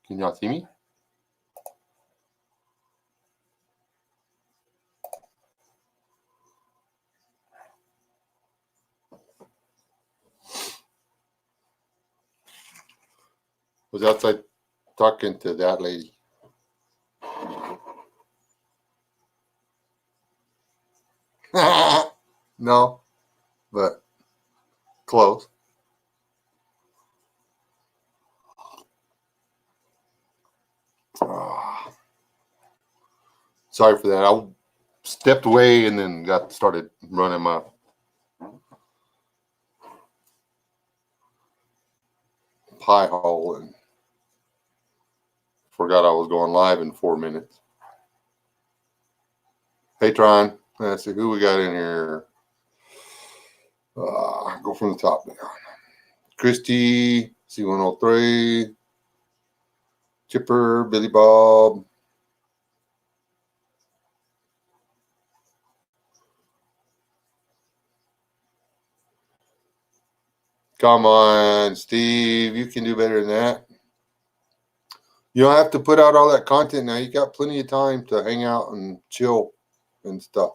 Can y'all see me? Was outside talking to that lady. No, but close. Sorry for that. I stepped away and then started running my pie hole and forgot I was going live in 4 minutes. Hey, Tron. Let's see who we got in here. Go from the top down. Christy, C103, Chipper, Billy Bob. Come on, Steve. You can do better than that. You don't have to put out all that content now. You got plenty of time to hang out and chill and stuff.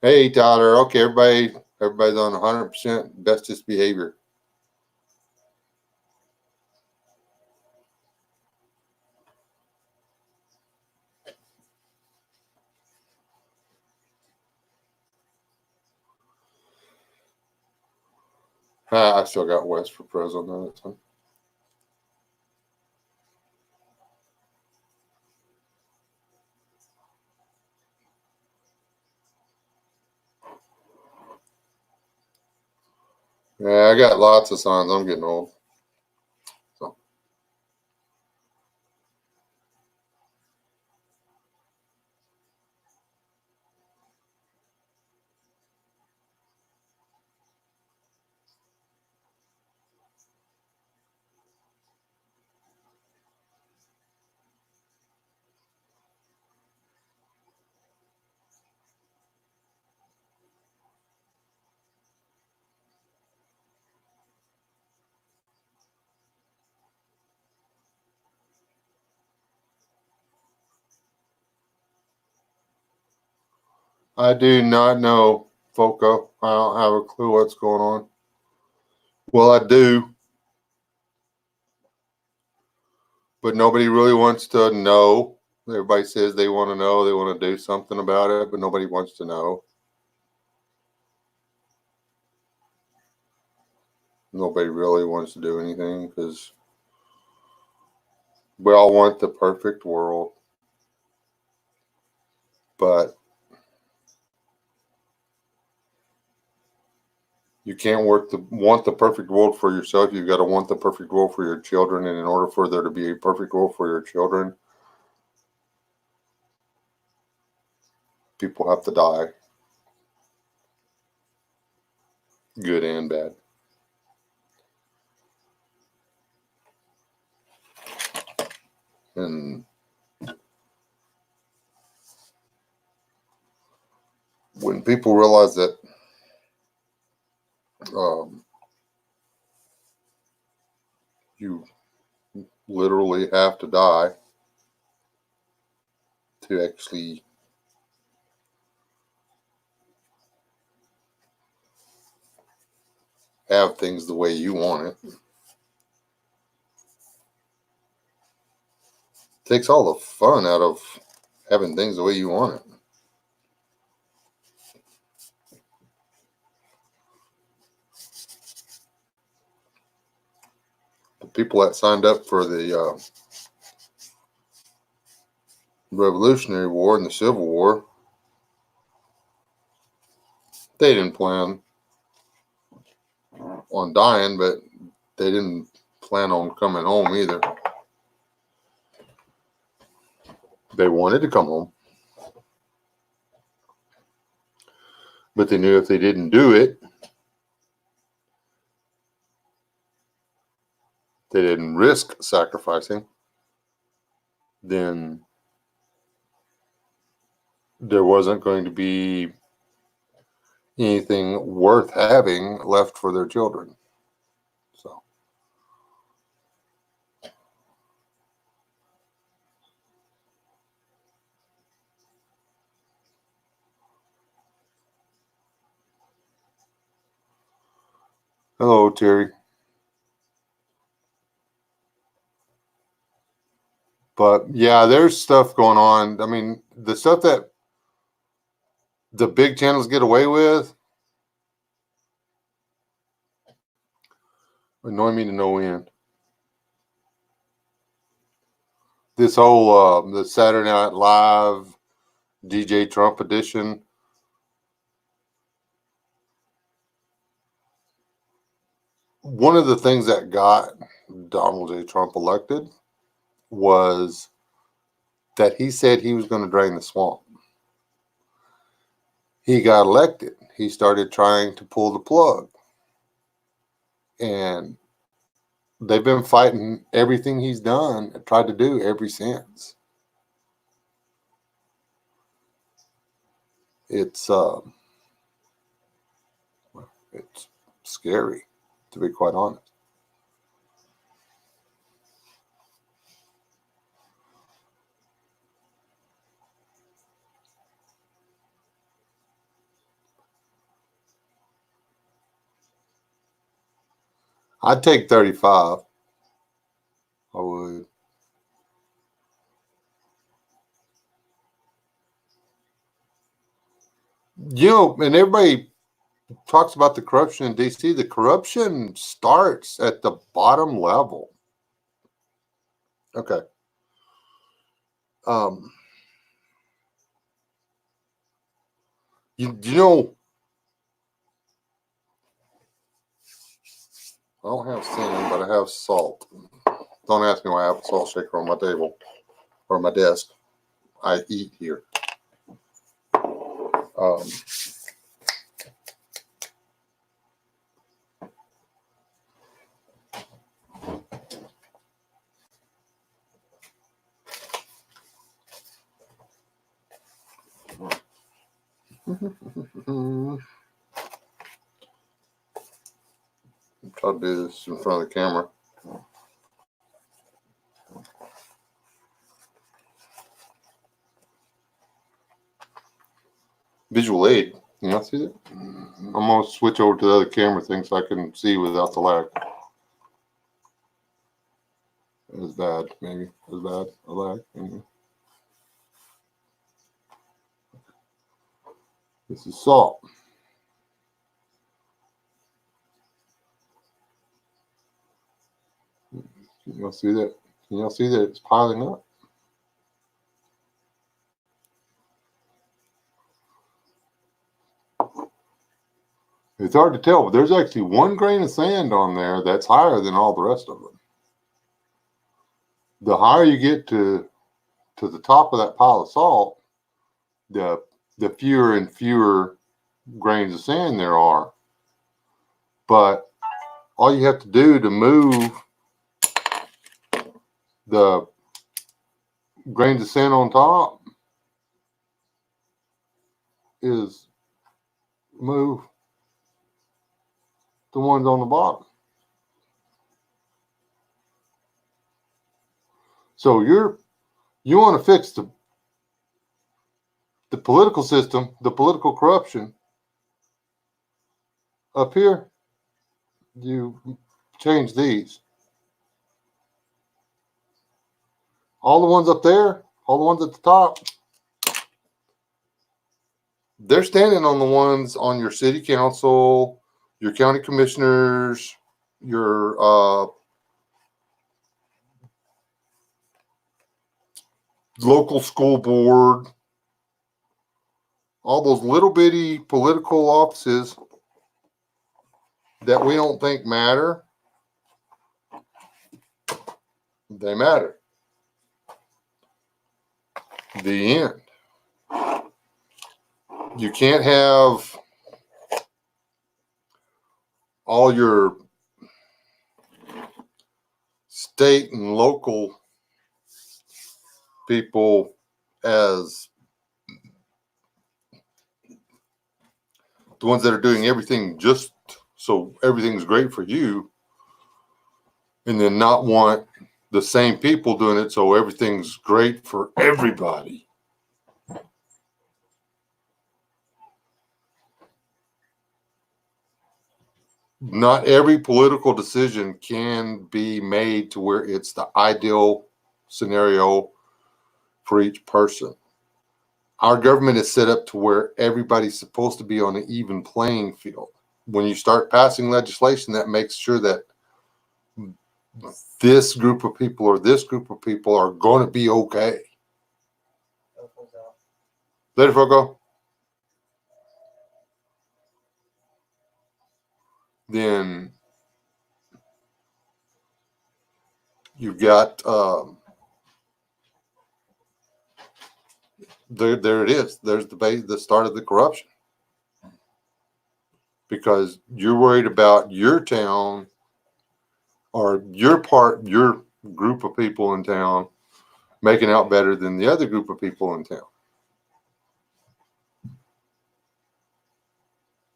Hey, Tyler. Okay, everybody's on 100% bestest behavior. I still got West for president on that time. Yeah, I got lots of signs. I'm getting old. So. I do not know, Foco. I don't have a clue what's going on. Well, I do, but nobody really wants to know. Everybody says they want to know. They want to do something about it, but nobody wants to know. Nobody really wants to do anything because we all want the perfect world. But you can't want the perfect world for yourself. You've got to want the perfect world for your children. And in order for there to be a perfect world for your children, people have to die. Good and bad. And when people realize that you literally have to die to actually have things the way you want it. Takes all the fun out of having things the way you want it. The people that signed up for the Revolutionary War and the Civil War, they didn't plan on dying, but they didn't plan on coming home either. They wanted to come home, but they knew if they didn't do it, they didn't risk sacrificing, then there wasn't going to be anything worth having left for their children. So, hello, Terry. But yeah, there's stuff going on. I mean, the stuff that the big channels get away with annoy me to no end. This whole the Saturday Night Live D.J.Trump edition. One of the things that got Donald J. Trump elected was that he said he was going to drain the swamp. He got elected. He started trying to pull the plug. And they've been fighting everything he's done and tried to do ever since. It's scary, to be quite honest. I'd take 35. I would. You know, and everybody talks about the corruption in DC. The corruption starts at the bottom level. Okay. You know, I don't have sand, but I have salt. Don't ask me why I have a salt shaker on my table or my desk. I eat here. Try to do this in front of the camera. Visual aid. Can you see that? I'm going to switch over to the other camera thing so I can see without the lag. It was bad, maybe. It was bad. A lag. Maybe. This is salt. Can y'all see that? Can y'all see that it's piling up? It's hard to tell, but there's actually one grain of sand on there that's higher than all the rest of them. The higher you get to the top of that pile of salt, the fewer and fewer grains of sand there are. But all you have to do to move the grains of sand on top is move the ones on the bottom. So you want to fix the political system, the political corruption up here, you change these. All the ones up there, all the ones at the top, they're standing on the ones on your city council, your county commissioners, your local school board, all those little bitty political offices that we don't think matter. They matter. The end. You can't have all your state and local people as the ones that are doing everything just so everything's great for you, and then not want the same people doing it so everything's great for everybody. Not every political decision can be made to where it's the ideal scenario for each person. Our government is set up to where everybody's supposed to be on an even playing field. When you start passing legislation that makes sure that this group of people or this group of people are going to be okay. Later, Fogo. Then you've got there it is. There's the start of the corruption, because you're worried about your town or your group of people in town making out better than the other group of people in town.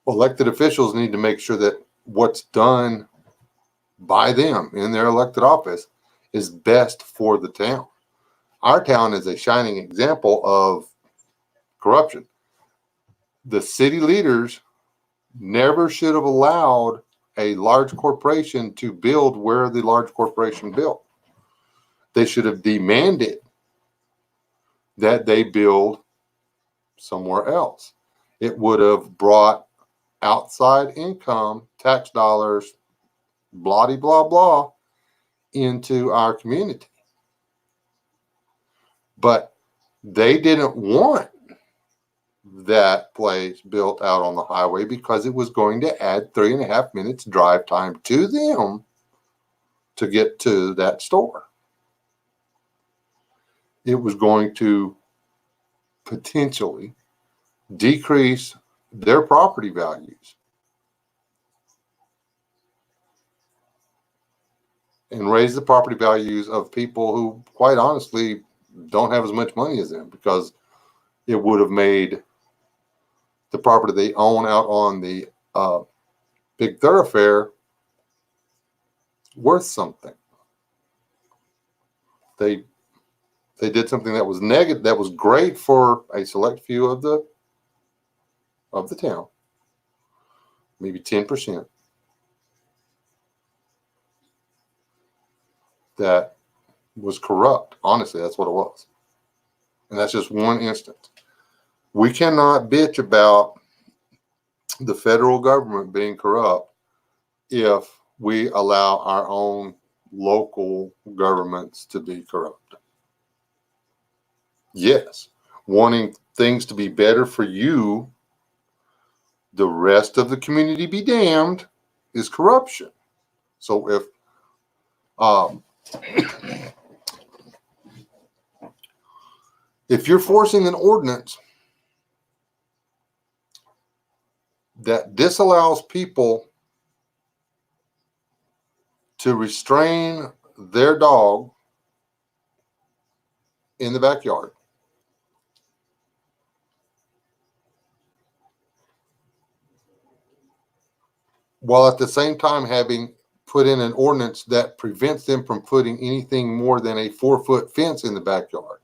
Elected officials need to make sure that what's done by them in their elected office is best for the town. Our town is a shining example of corruption. The city leaders never should have allowed a large corporation to build where the large corporation built. They should have demanded that they build somewhere else. It would have brought outside income, tax dollars, blah, blah, blah, into our community. But they didn't want that place built out on the highway because it was going to add 3.5 minutes drive time to them to get to that store. It was going to potentially decrease their property values and raise the property values of people who, quite honestly, don't have as much money as them, because it would have made the property they own out on the big thoroughfare worth something. They did something that was negative, that was great for a select few of the town, maybe 10%. That was corrupt. Honestly, that's what it was. And that's just one instance. We cannot bitch about the federal government being corrupt if we allow our own local governments to be corrupt. Yes, wanting things to be better for you, the rest of the community be damned, is corruption. So if you're forcing an ordinance that disallows people to restrain their dog in the backyard, while at the same time having put in an ordinance that prevents them from putting anything more than a 4-foot fence in the backyard.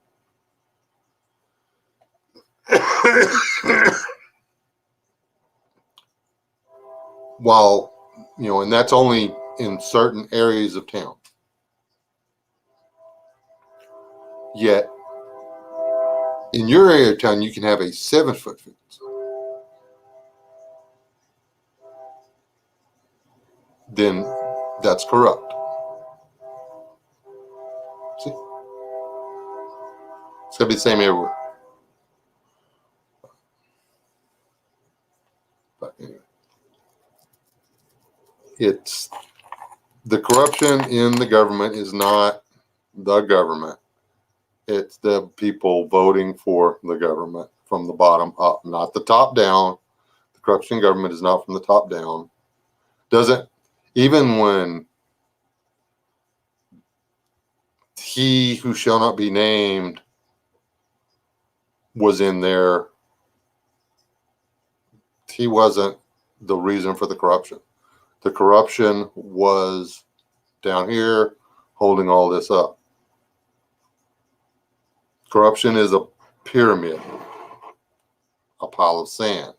While, and that's only in certain areas of town. Yet, in your area of town, you can have a 7-foot fence. Then that's corrupt. See? It's going to be the same everywhere. But anyway. It's the corruption in the government is not the government. It's the people voting for the government from the bottom up, not the top down. The corruption in government is not from the top down. Doesn't, even when he who shall not be named was in there, he wasn't the reason for the corruption. The corruption was down here holding all this up. Corruption is a pyramid, a pile of sand,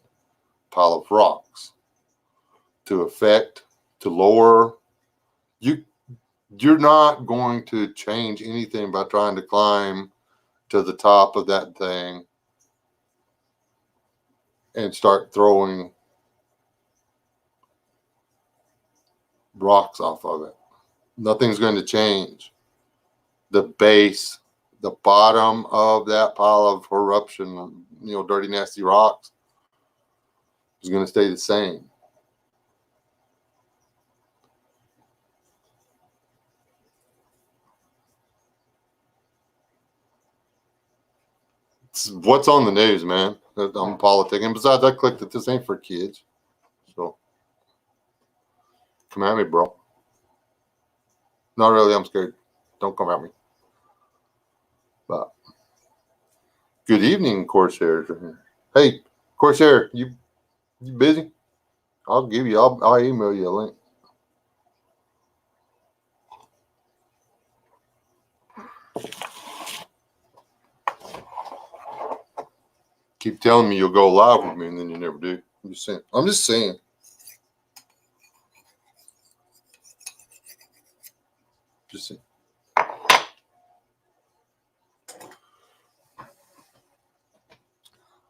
pile of rocks to lower. You're not going to change anything by trying to climb to the top of that thing and start throwing rocks off of it. Nothing's going to change. The base, the bottom of that pile of corruption, dirty, nasty rocks is going to stay the same. It's what's on the news, man. I'm politicking. Besides, I clicked that this ain't for kids. So come at me, bro. Not really. I'm scared. Don't come at me. But good evening, Corsair. Hey, Corsair, you busy? I'll email you a link. Keep telling me you'll go live with me, and then you never do. I'm just saying.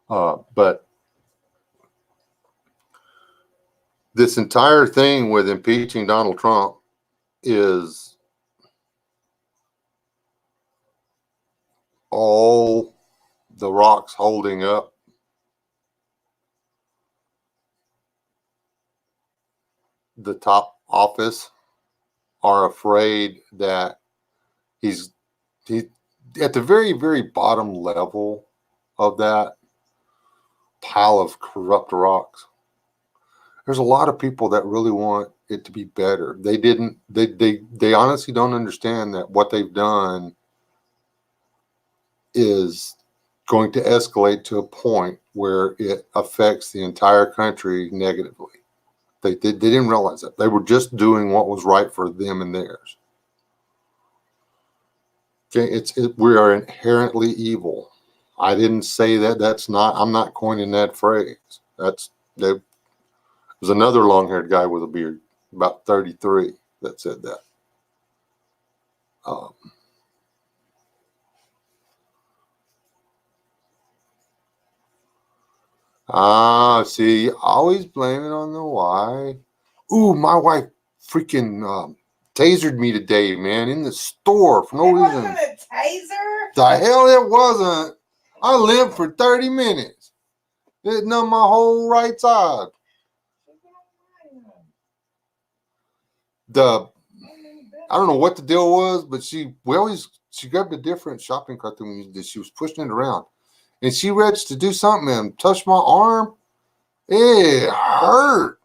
But this entire thing with impeaching Donald Trump is all the rocks holding up the top office are afraid that he at the very, very bottom level of that pile of corrupt rocks. There's a lot of people that really want it to be better. They honestly don't understand that what they've done is going to escalate to a point where it affects the entire country negatively. They didn't realize that. They were just doing what was right for them and theirs. Okay, we are inherently evil. I didn't say that. I'm not coining that phrase. There's another long-haired guy with a beard, about 33, that said that. See, always blaming on the wife. Ooh, my wife freaking tasered me today, man, in the store for no reason. It wasn't a taser? The hell it wasn't. I lived for 30 minutes. It numbed my whole right side. I don't know what the deal was, but she grabbed a different shopping cart than we did. She was pushing it around. And she reached to do something and touched my arm. It hurt.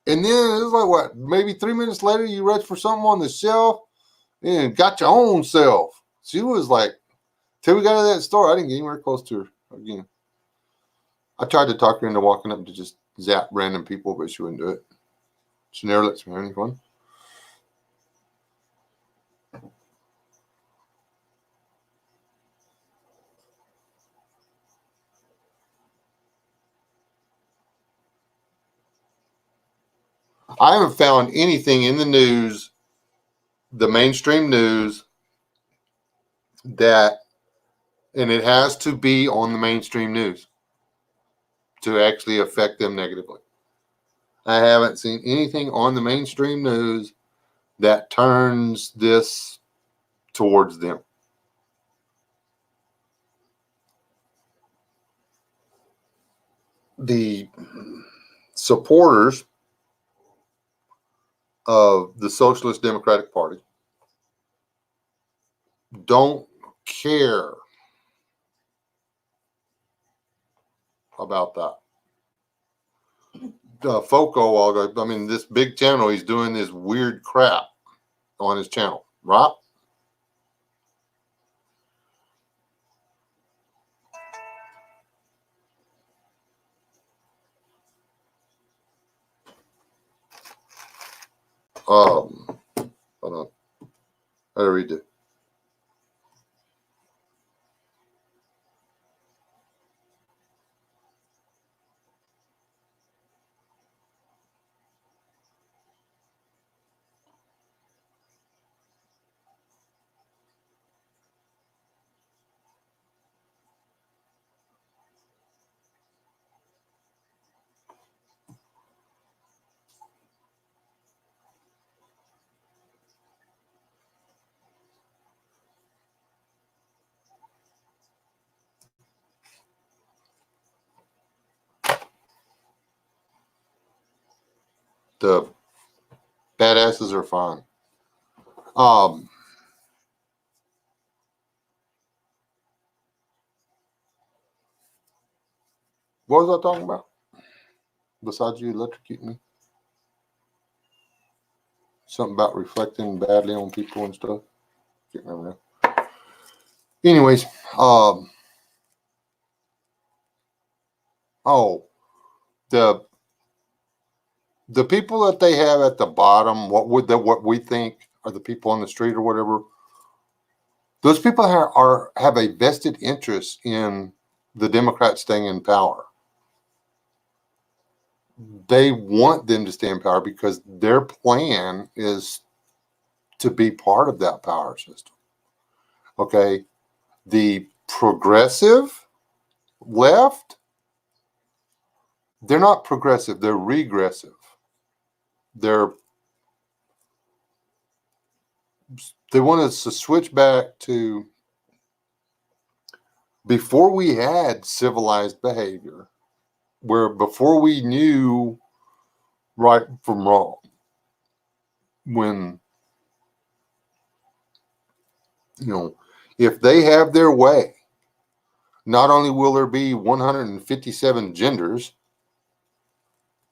And then it was like, what, maybe 3 minutes later, you reached for something on the shelf and got your own self. She was like, till we got out of that store, I didn't get anywhere close to her again. I tried to talk her into walking up to just zap random people, but she wouldn't do it. She never lets me have any fun. I haven't found anything in the news, the mainstream news, and it has to be on the mainstream news to actually affect them negatively. I haven't seen anything on the mainstream news that turns this towards them. The supporters of the Socialist Democratic Party don't care about that. Foco, this big channel, he's doing this weird crap on his channel, right? Hold on. How to read it? The badasses are fine. What was I talking about? Besides you electrocuting me? Something about reflecting badly on people and stuff. Can't remember now. Anyways, the people that they have at the bottom, what we think are the people on the street or whatever, those people have a vested interest in the Democrats staying in power. They want them to stay in power because their plan is to be part of that power system. Okay. The progressive left, they're not progressive, they're regressive. They want us to switch back to before we had civilized behavior, where before we knew right from wrong. When, if they have their way, not only will there be 157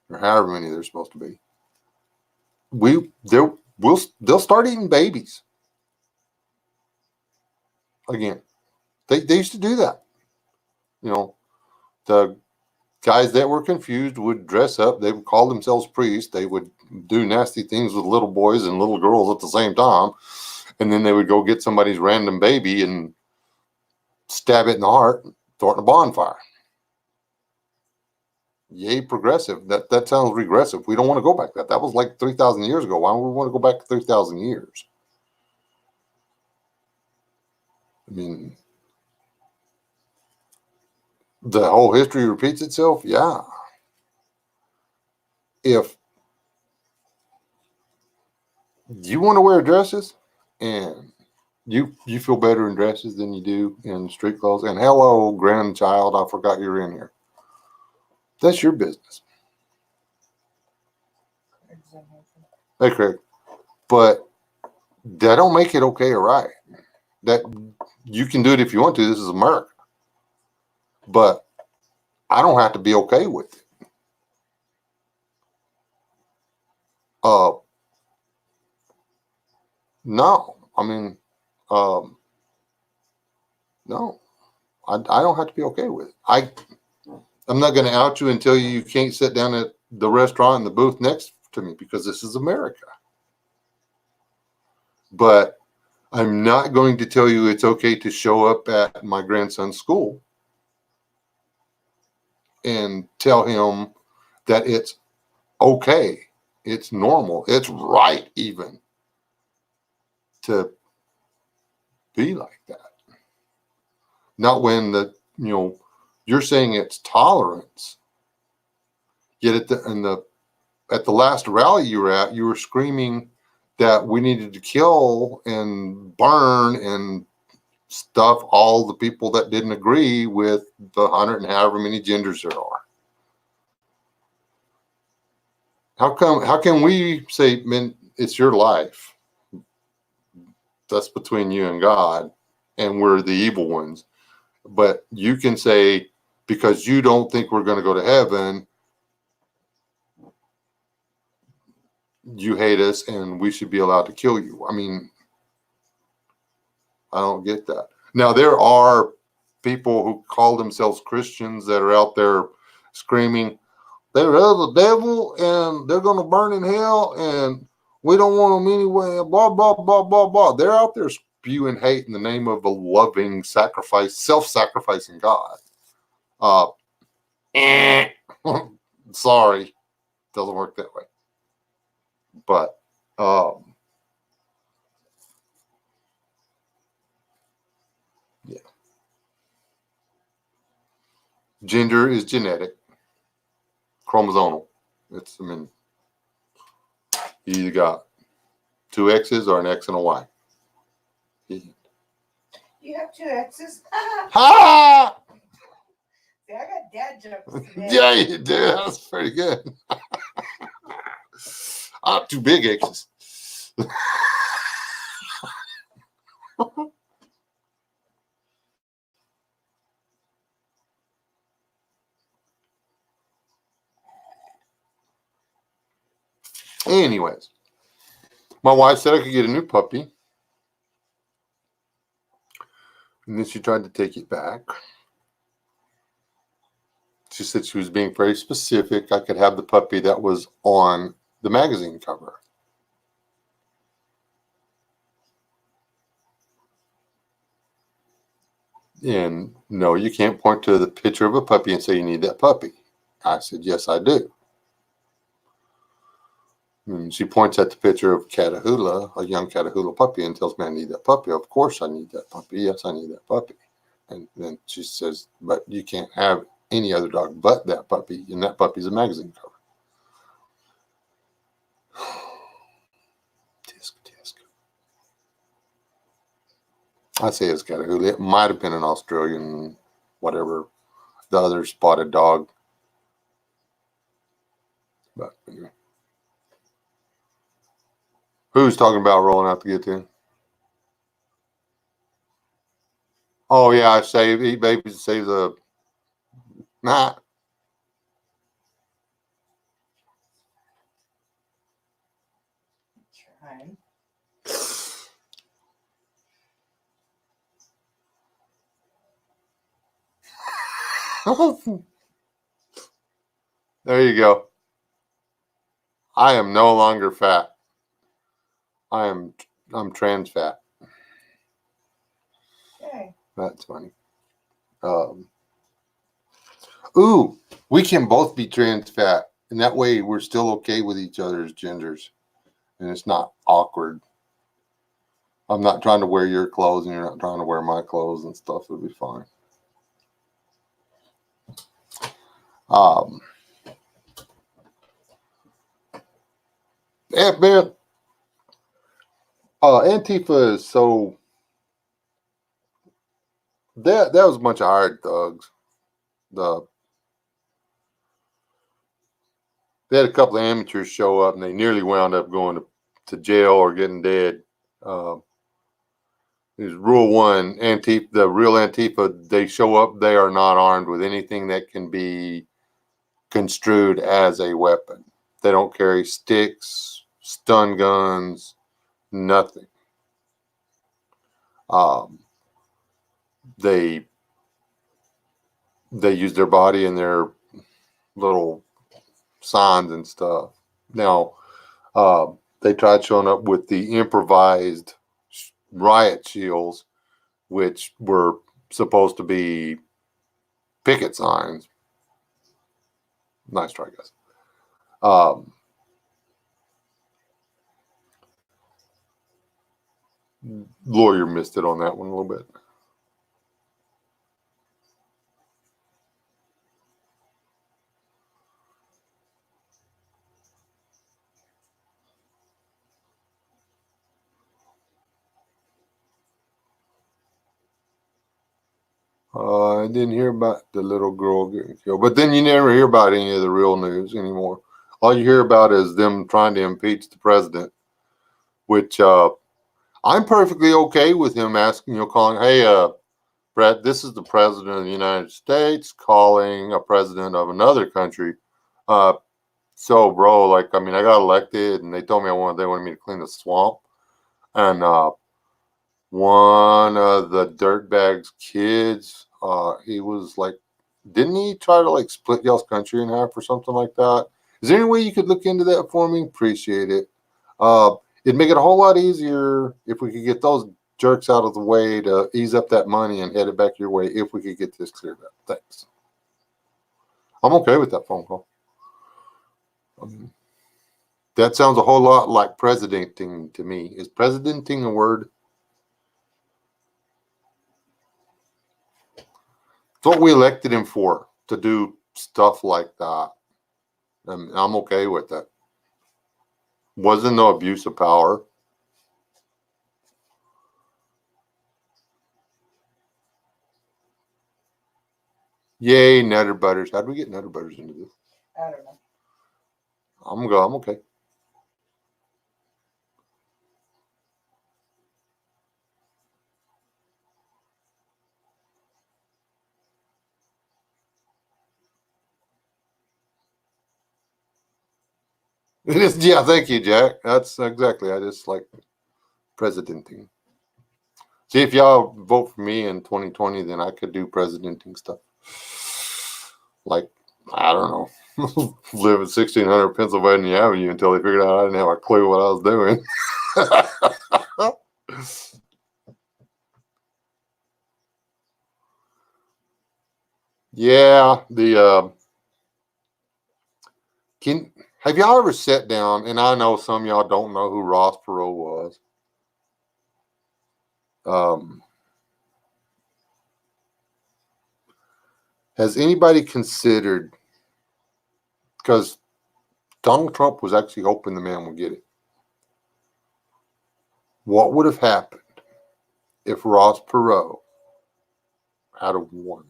or however many there's supposed to be, they'll start eating babies again. They used to do that. The guys that were confused would dress up. They would call themselves priests. They would do nasty things with little boys and little girls at the same time. And then they would go get somebody's random baby and stab it in the heart, throw it in a bonfire. Yay, progressive. That sounds regressive. We don't want to go back that. That was like 3,000 years ago. Why would we want to go back 3,000 years? I mean, the whole history repeats itself. Yeah. If you want to wear dresses and you feel better in dresses than you do in street clothes, and hello, grandchild, I forgot you're in here. That's your business. Hey, Craig. But that don't make it okay or right. That you can do it if you want to. This is America. But I don't have to be okay with it. No. I mean, no. I don't have to be okay with it. I'm not going to out you and tell you can't sit down at the restaurant in the booth next to me because this is America. But I'm not going to tell you it's okay to show up at my grandson's school and tell him that it's okay, it's normal, it's right even to be like that. Not when you're saying it's tolerance. Yet at the last rally you were at, you were screaming that we needed to kill and burn and stuff all the people that didn't agree with the 100 and however many genders there are. How can we say, man, it's your life? That's between you and God, and we're the evil ones. But you can say, because you don't think we're going to go to heaven, you hate us and we should be allowed to kill you. I mean, I don't get that. Now, there are people who call themselves Christians that are out there screaming, they're of the devil and they're going to burn in hell and We don't want them anyway. Blah, blah, blah, blah, blah. They're out there spewing hate in the name of a loving, self-sacrificing God. Sorry. Doesn't work that way. But, yeah. Gender is genetic, chromosomal. You either got two X's or an X and a Y. You have two X's? Ha! See, I got dad jokes today. Yeah, you do. That's pretty good. I have two big X's. Anyways, my wife said I could get a new puppy. And then she tried to take it back. She said she was being very specific. I could have the puppy that was on the magazine cover. And no, you can't point to the picture of a puppy and say you need that puppy. I said, yes, I do. And she points at the picture of Catahoula, a young Catahoula puppy, and tells me I need that puppy. Of course I need that puppy. Yes, I need that puppy. And then she says, but you can't have any other dog but that puppy, and that puppy's a magazine cover. Tisk, tisk. I say it's Catahoula. It might have been an Australian, whatever, the other spotted dog. But anyway. Who's talking about rolling out to get to? Oh, yeah, I save, eat babies, save the, nah. Trying. There you go. I am no longer fat. I'm trans fat. Okay. That's funny. Ooh, we can both be trans fat, and that way we're still okay with each other's genders, and it's not awkward. I'm not trying to wear your clothes, and you're not trying to wear my clothes and stuff. It'll be fine. Yeah, man. Antifa is so. That was a bunch of hired thugs. They had a couple of amateurs show up, and they nearly wound up going to jail or getting dead. Is Rule 1, Antifa, the real Antifa, they show up, they are not armed with anything that can be construed as a weapon. They don't carry sticks, stun guns, nothing. They use their body and their little signs and stuff. Now, they tried showing up with the improvised riot shields, which were supposed to be picket signs. Nice try, guys. Lawyer missed it on that one a little bit. I didn't hear about the little girl getting killed, but then you never hear about any of the real news anymore. All you hear about is them trying to impeach the president, which I'm perfectly okay with him asking, calling, hey, Brett, this is the president of the United States calling a president of another country. So, bro, I got elected, and they told me they wanted me to clean the swamp, and one of the dirtbag's kids, he was didn't he try to split y'all's country in half or something like that? Is there any way you could look into that for me? Appreciate it. It'd make it a whole lot easier if we could get those jerks out of the way to ease up that money and head it back your way if we could get this cleared up. Thanks. I'm okay with that phone call. That sounds a whole lot like presidenting to me. Is presidenting a word? It's what we elected him for, to do stuff like that. And I'm okay with that. Wasn't no abuse of power. Yay, Nutter Butters. How do we get Nutter Butters into this? I don't know. I'm gonna go. I'm okay. It is, yeah, thank you, Jack. That's exactly. I just like presidenting. See, if y'all vote for me in 2020, then I could do presidenting stuff. Like, I don't know, live at 1600 Pennsylvania Avenue until they figured out I didn't have a clue what I was doing. Yeah, have y'all ever sat down? And I know some of y'all don't know who Ross Perot was. Has anybody considered? Because Donald Trump was actually hoping the man would get it. What would have happened if Ross Perot had won?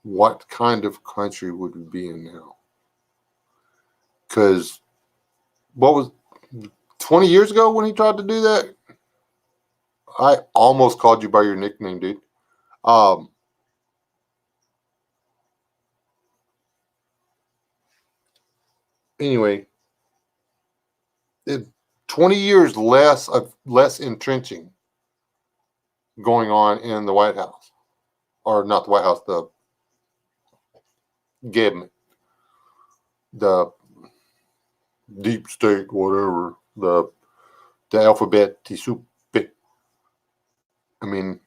What kind of country would we be in now? Because what was 20 years ago when he tried to do that? I almost called you by your nickname, dude. Anyway, 20 years less entrenching going on in the White House, or not the White House, the government, the deep state, whatever, the alphabet soup. I mean,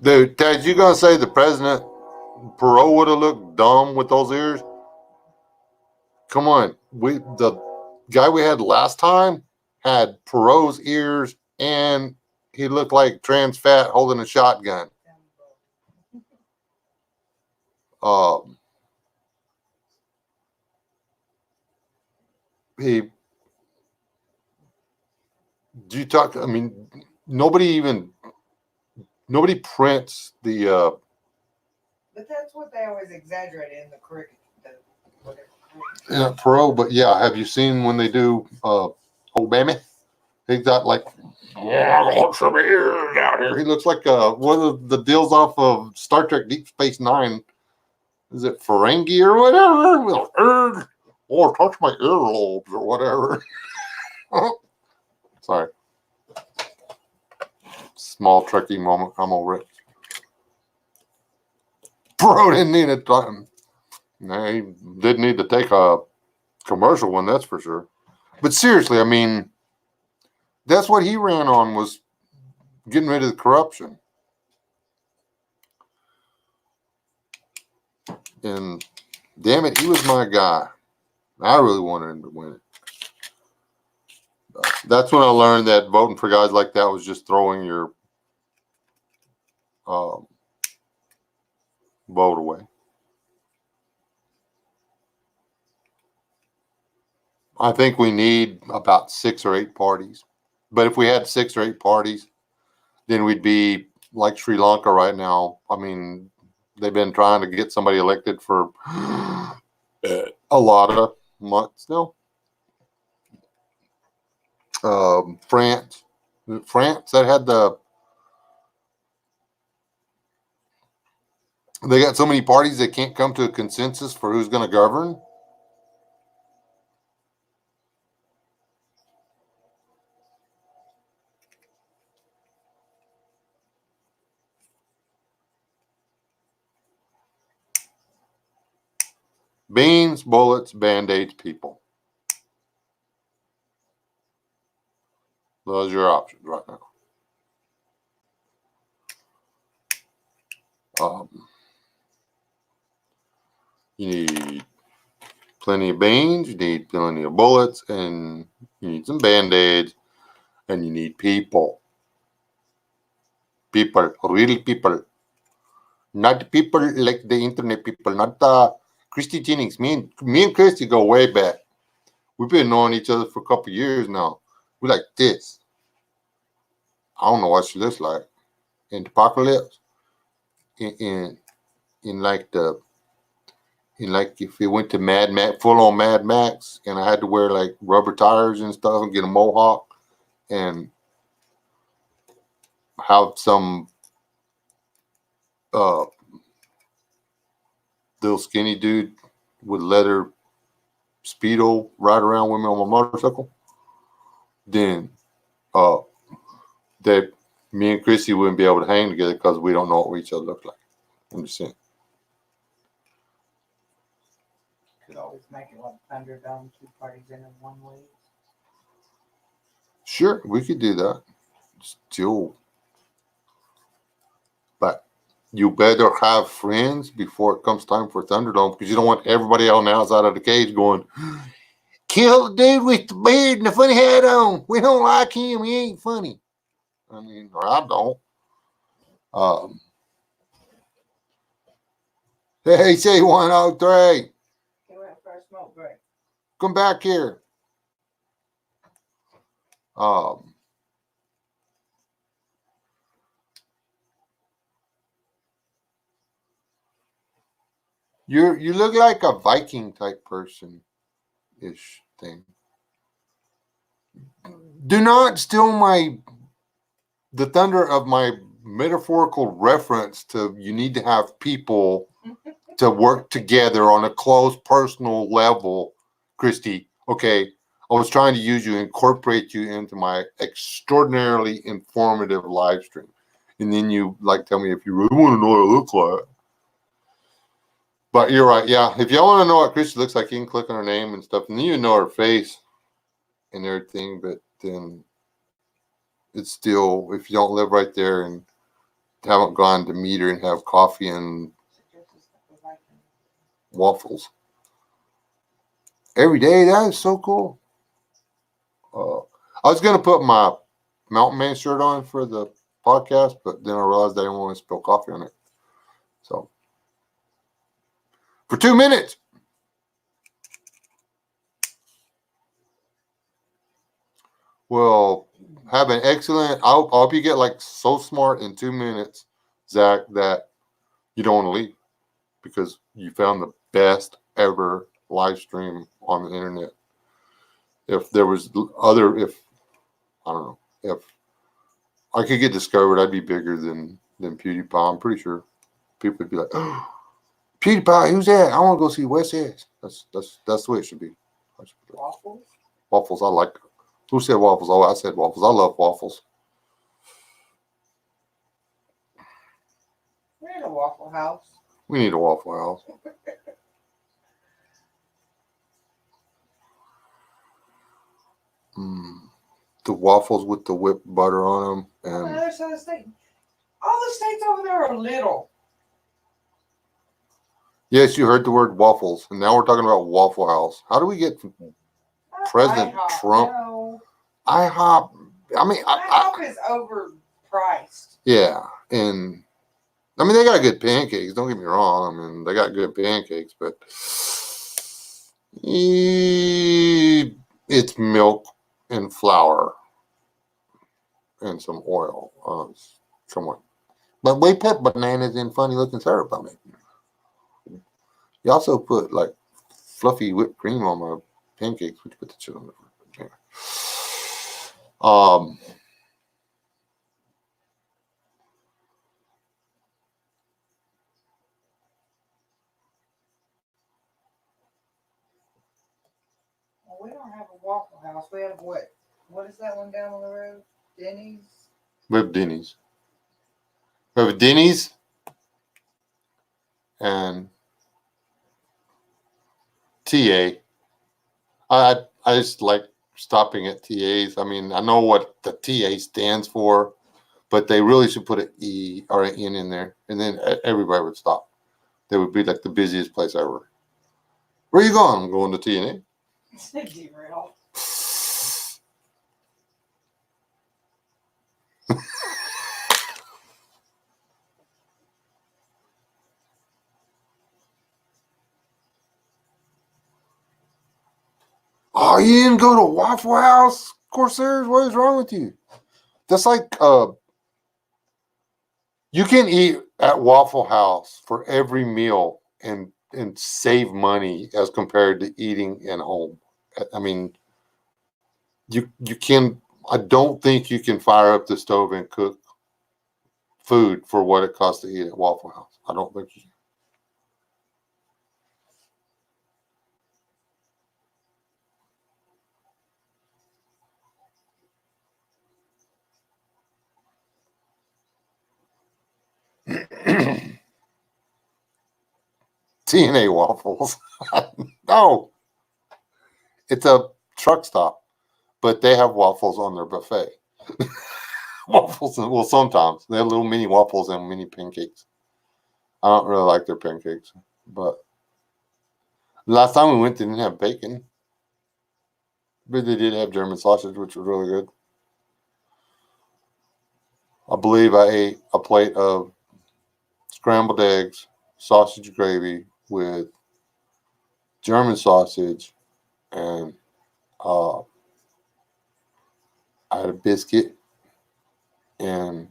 dude, Ted, you gonna say the president Perot would have looked dumb with those ears? Come on, the guy we had last time had Perot's ears, and he looked like trans fat holding a shotgun. He, do you talk? I mean, nobody prints the. But that's what they always exaggerate in the cricket. Whatever. Yeah, Perot, but yeah, have you seen when they do Obama? He's got like, yeah, I got some ears out here. He looks like one of the deals off of Star Trek Deep Space Nine. Is it Ferengi or whatever? Or touch my earlobes or whatever. Sorry. Small Trekkie moment. I'm over it. Bro didn't need it. No, he didn't need to take a commercial one, that's for sure. But seriously, I mean, that's what he ran on, was getting rid of the corruption. And damn it, he was my guy. I really wanted him to win it. That's when I learned that voting for guys like that was just throwing your vote away. I think we need about 6 or 8 parties. But if we had 6 or 8 parties, then we'd be like Sri Lanka right now. I mean, they've been trying to get somebody elected for a lot of months now. France, that had they got so many parties they can't come to a consensus for who's going to govern. Beans, bullets, band-aids, people. Those are your options right now. You need plenty of beans, you need plenty of bullets, and you need some band-aids, and you need people. People, real people. Not people like the internet people, not Christy Jennings. Me and Christy go way back. We've been knowing each other for a couple years now. We like this. I don't know what she looks like. In the apocalypse. In like if we went to Mad Max, full on Mad Max, and I had to wear like rubber tires and stuff and get a mohawk and have some little skinny dude with leather Speedo ride around with me on my motorcycle, then that me and Chrissy wouldn't be able to hang together because we don't know what each other look like. I'm just saying. Could always make it like Thunderdome, 2 parties in one week. Sure, we could do that. Still, but you better have friends before it comes time for Thunderdome because you don't want everybody on the outside of the cage going, kill the dude with the beard and the funny hat on. We don't like him. He ain't funny. I mean, or I don't. Hey, C103. He went for a smoke break. Come back here. You look like a Viking type person ish thing. Do not steal the thunder of my metaphorical reference to you need to have people to work together on a close personal level, Christy. Okay, I was trying to use you, incorporate you into my extraordinarily informative live stream. And then you like tell me if you really want to know what I look like. But you're right, yeah. If y'all want to know what Christy looks like, you can click on her name and stuff, and then you know her face and everything, but then it's still, if you don't live right there and haven't gone to meet her and have coffee and waffles every day, that is so cool. I was going to put my Mountain Man shirt on for the podcast, but then I realized I didn't want to spill coffee on it. So, for 2 minutes. Well, have an excellent, I hope you get like so smart in 2 minutes, Zach, that you don't want to leave because you found the best ever live stream on the internet. If there was I don't know, if I could get discovered, I'd be bigger than PewDiePie. I'm pretty sure people would be like, oh, PewDiePie, who's that? I want to go see Wes S. That's the way it should be. Waffles? Waffles, I like. Who said waffles? Oh, I said waffles. I love waffles. We need a Waffle House. We need a Waffle House. The waffles with the whipped butter on them. And on the other side of the state. All the states over there are little. Yes, you heard the word waffles. And now we're talking about Waffle House. How do we get President Trump? No. IHOP. I mean, IHOP is overpriced. Yeah. And I mean, they got good pancakes. Don't get me wrong. I mean, they got good pancakes, but it's milk and flour and some oil somewhat. But we put bananas in funny looking syrup on it. You also put like fluffy whipped cream on my pancakes. Would you put the shit on there? Well, we don't have a Waffle House. We have what? What is that one down on the road? Denny's? We have Denny's. We have Denny's and TA. I just like stopping at TAs. I mean, I know what the TA stands for, but they really should put an E or an N in there, and then everybody would stop. They would be like the busiest place ever. Where you going? I'm going to TNA. Derail. Oh, you didn't go to Waffle House, Corsairs? What is wrong with you? That's like you can eat at Waffle House for every meal and save money as compared to eating at home. I mean, you can. I don't think you can fire up the stove and cook food for what it costs to eat at Waffle House. I don't think you can. TNA waffles. No, it's a truck stop, but they have waffles on their buffet. Waffles, well, sometimes they have little mini waffles and mini pancakes. I don't really like their pancakes, but last time we went, they didn't have bacon, but they did have German sausage, which was really good. I believe I ate a plate of scrambled eggs, sausage gravy with German sausage, and I had a biscuit. And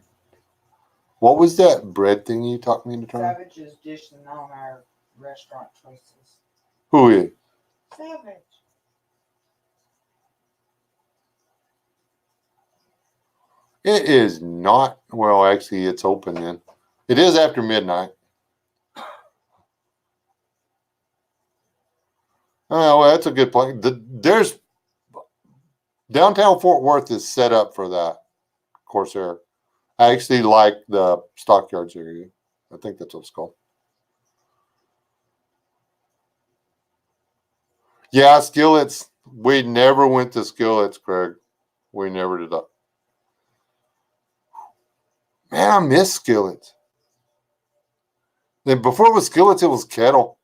what was that bread thing you talked me into trying? Savage's dishing on our restaurant choices. Who is? Savage. It is not. Well, actually, it's open then. It is after midnight. Oh, well, that's a good point. There's downtown Fort Worth is set up for that, Corsair. I actually like the Stockyards area. I think that's what it's called. Yeah, Skillets. We never went to Skillets, Craig. We never did that. Man, I miss Skillets. Then before it was Skillets, it was Kettle.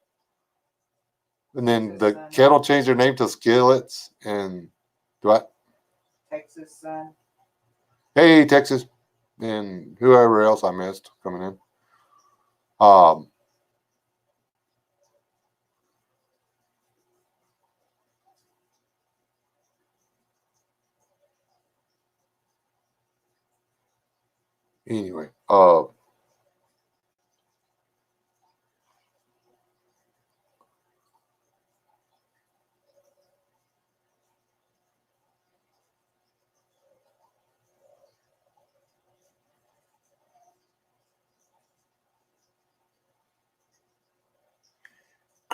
And then the Texas Kettle changed their name to Skillets. And what? Texas Sun. Hey, Texas. And whoever else I missed coming in. Um, anyway,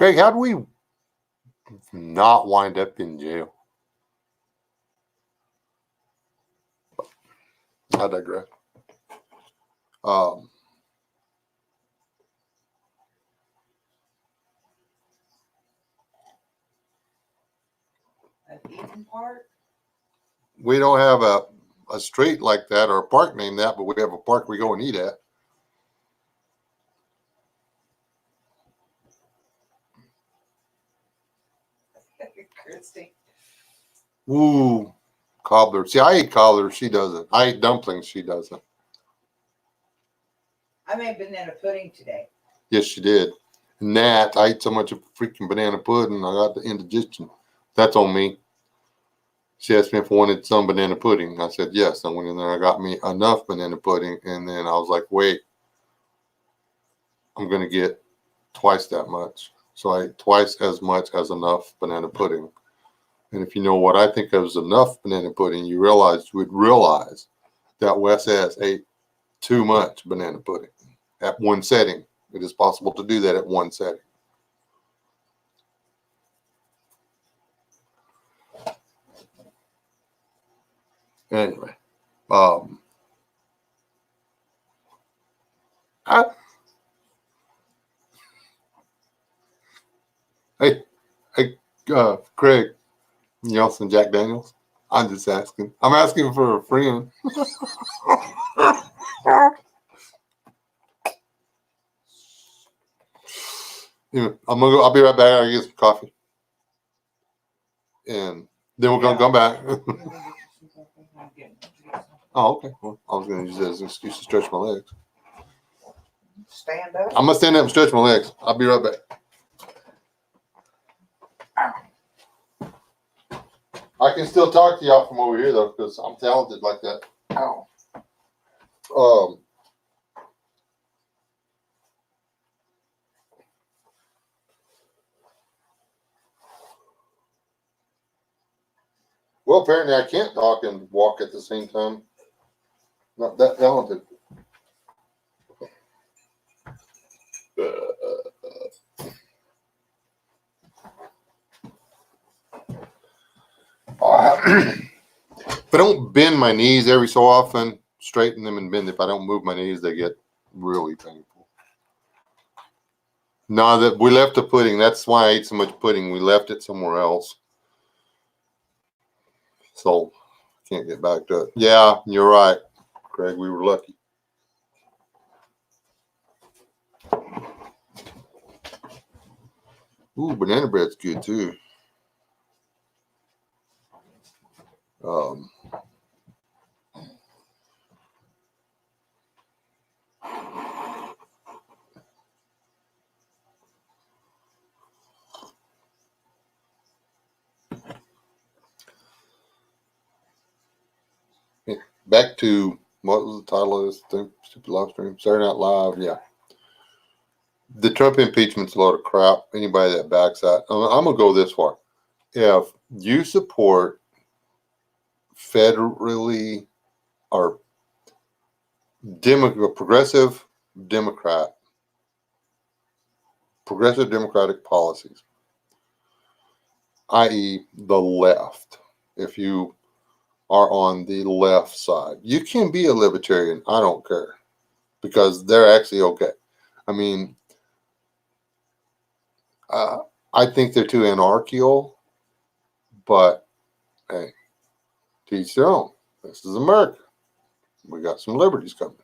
Craig, how do we not wind up in jail? I digress. Um, At Eaton Park. we don't have a street like that or a park named that, but we have a park we go and eat at. Christy. Ooh, cobbler. See, I eat cobbler. She doesn't. I eat dumplings. She doesn't. I made banana pudding today. Yes, she did. And that, I ate so much of freaking banana pudding, I got the indigestion. That's on me. She asked me if I wanted some banana pudding. I said yes. I went in there. I got me enough banana pudding, and then I was like, "Wait, I'm gonna get twice that much." So I ate twice as much as enough banana pudding. And if you know what I think of as enough banana pudding, you would realize that Wes has ate too much banana pudding at one setting. It is possible to do that at one setting. Anyway, um, I, hey, hey, Craig, you want some Jack Daniels? I'm just asking. I'm asking for a friend. I'll be right back. I'll get some coffee. And then we're going to come back. Oh, okay. Well, I was going to use that as an excuse to stretch my legs. Stand up. I'm going to stand up and stretch my legs. I'll be right back. I can still talk to y'all from over here, though, because I'm talented like that. Oh. Well, apparently I can't talk and walk at the same time. Not that talented. If I don't bend my knees every so often, straighten them and bend. If I don't move my knees, they get really painful. No, that we left the pudding. That's why I ate so much pudding. We left it somewhere else. So can't get back to it. Yeah, you're right, Craig. We were lucky. Ooh, banana bread's good too. Back to what was the title of this thing? Stupid live stream. Saturday Night Live. Yeah. The Trump impeachment's a load of crap. Anybody that backs that, I'm gonna go this far. If you support federally or progressive democratic policies, i.e., the left, if you are on the left side, you can be a libertarian. I don't care because they're actually okay. I mean, I think they're too anarchical, but hey, teach their own. This is America. We got some liberties coming.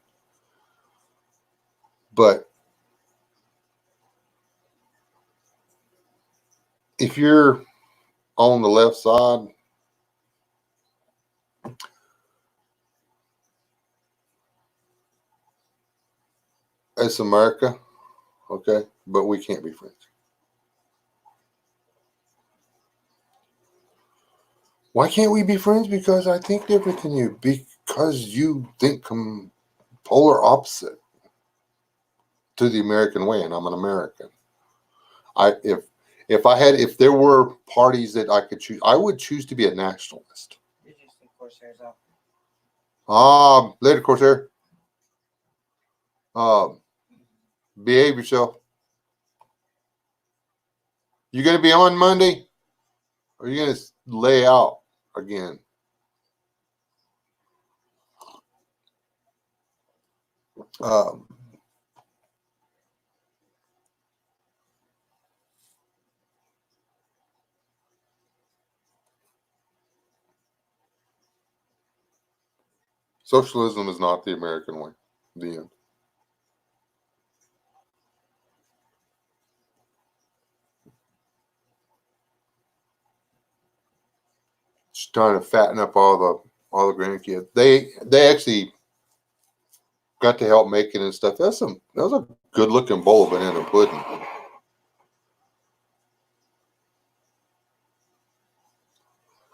But if you're on the left side, it's America, okay? But we can't be friends. Why can't we be friends? Because I think different than you. Because you think polar opposite to the American way, and I'm an American. If there were parties that I could choose, I would choose to be a nationalist. Did you see Corsair's off? Later, Corsair. Behave yourself. You gonna be on Monday? Or are you gonna lay out again? Socialism is not the American way. The end. Just trying to fatten up all the grandkids. They actually got to help make it and stuff. That was a good looking bowl of banana pudding.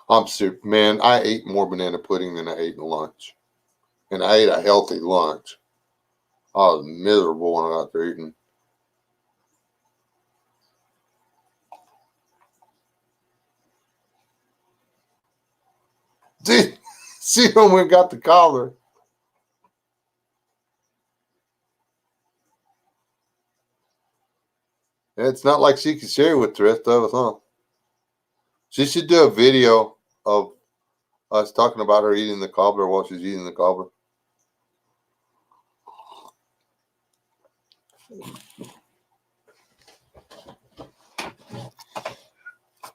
I'm super man. I ate more banana pudding than I ate in lunch, and I ate a healthy lunch. I was miserable when I got there eating. See when we got the collar. It's not like she could share with the rest of us, huh? She should do a video of us talking about her eating the cobbler while she's eating the cobbler.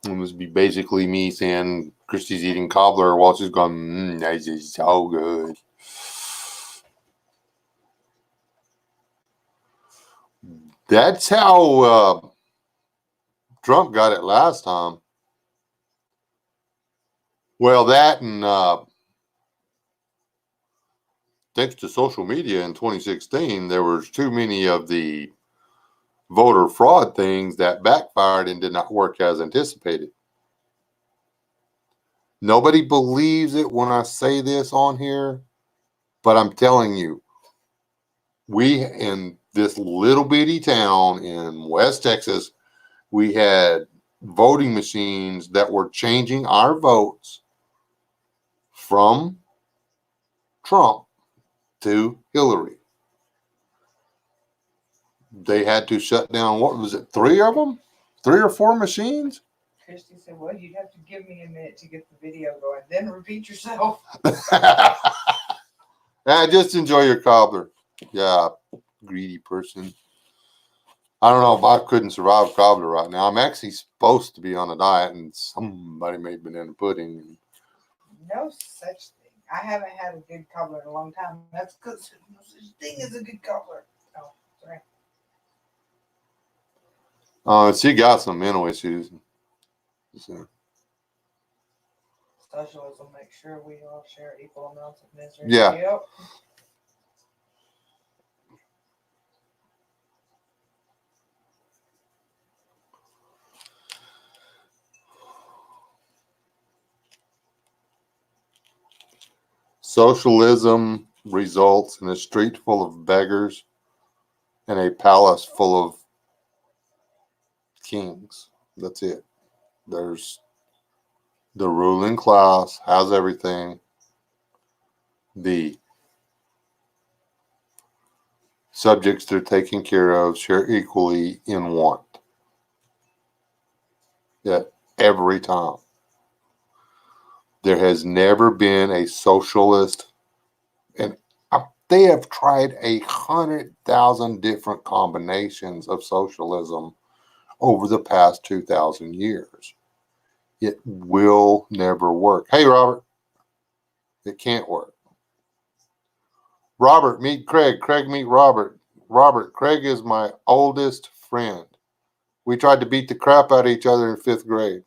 It must be basically me saying Christy's eating cobbler while she's going, this is so good. That's how Trump got it last time. Well, that and thanks to social media in 2016, there was too many of the voter fraud things that backfired and did not work as anticipated. Nobody believes it when I say this on here, but I'm telling you, we in this little bitty town in West Texas, we had voting machines that were changing our votes from Trump to Hillary. They had to shut down, what was it, 3 of them? 3 or 4 machines? Christy said, well, you'd have to give me a minute to get the video going. Then repeat yourself. Just enjoy your cobbler. Yeah, greedy person. I don't know if I couldn't survive cobbler right now. I'm actually supposed to be on a diet, and somebody made banana pudding. No such thing. I haven't had a good cobbler in a long time. That's because no such thing as a good cobbler. Oh, sorry. She got some mental issues. So. Socialism makes sure we all share equal amounts of misery. Yeah. Yep. Socialism results in a street full of beggars and a palace full of kings. That's it. There's the ruling class has everything. The subjects they're taking care of share equally in want. Yeah, every time. There has never been a socialist, and they have tried 100,000 different combinations of socialism over the past 2,000 years. It will never work. Hey, Robert, it can't work. Robert, meet Craig. Craig, meet Robert. Robert, Craig is my oldest friend. We tried to beat the crap out of each other in 5th grade.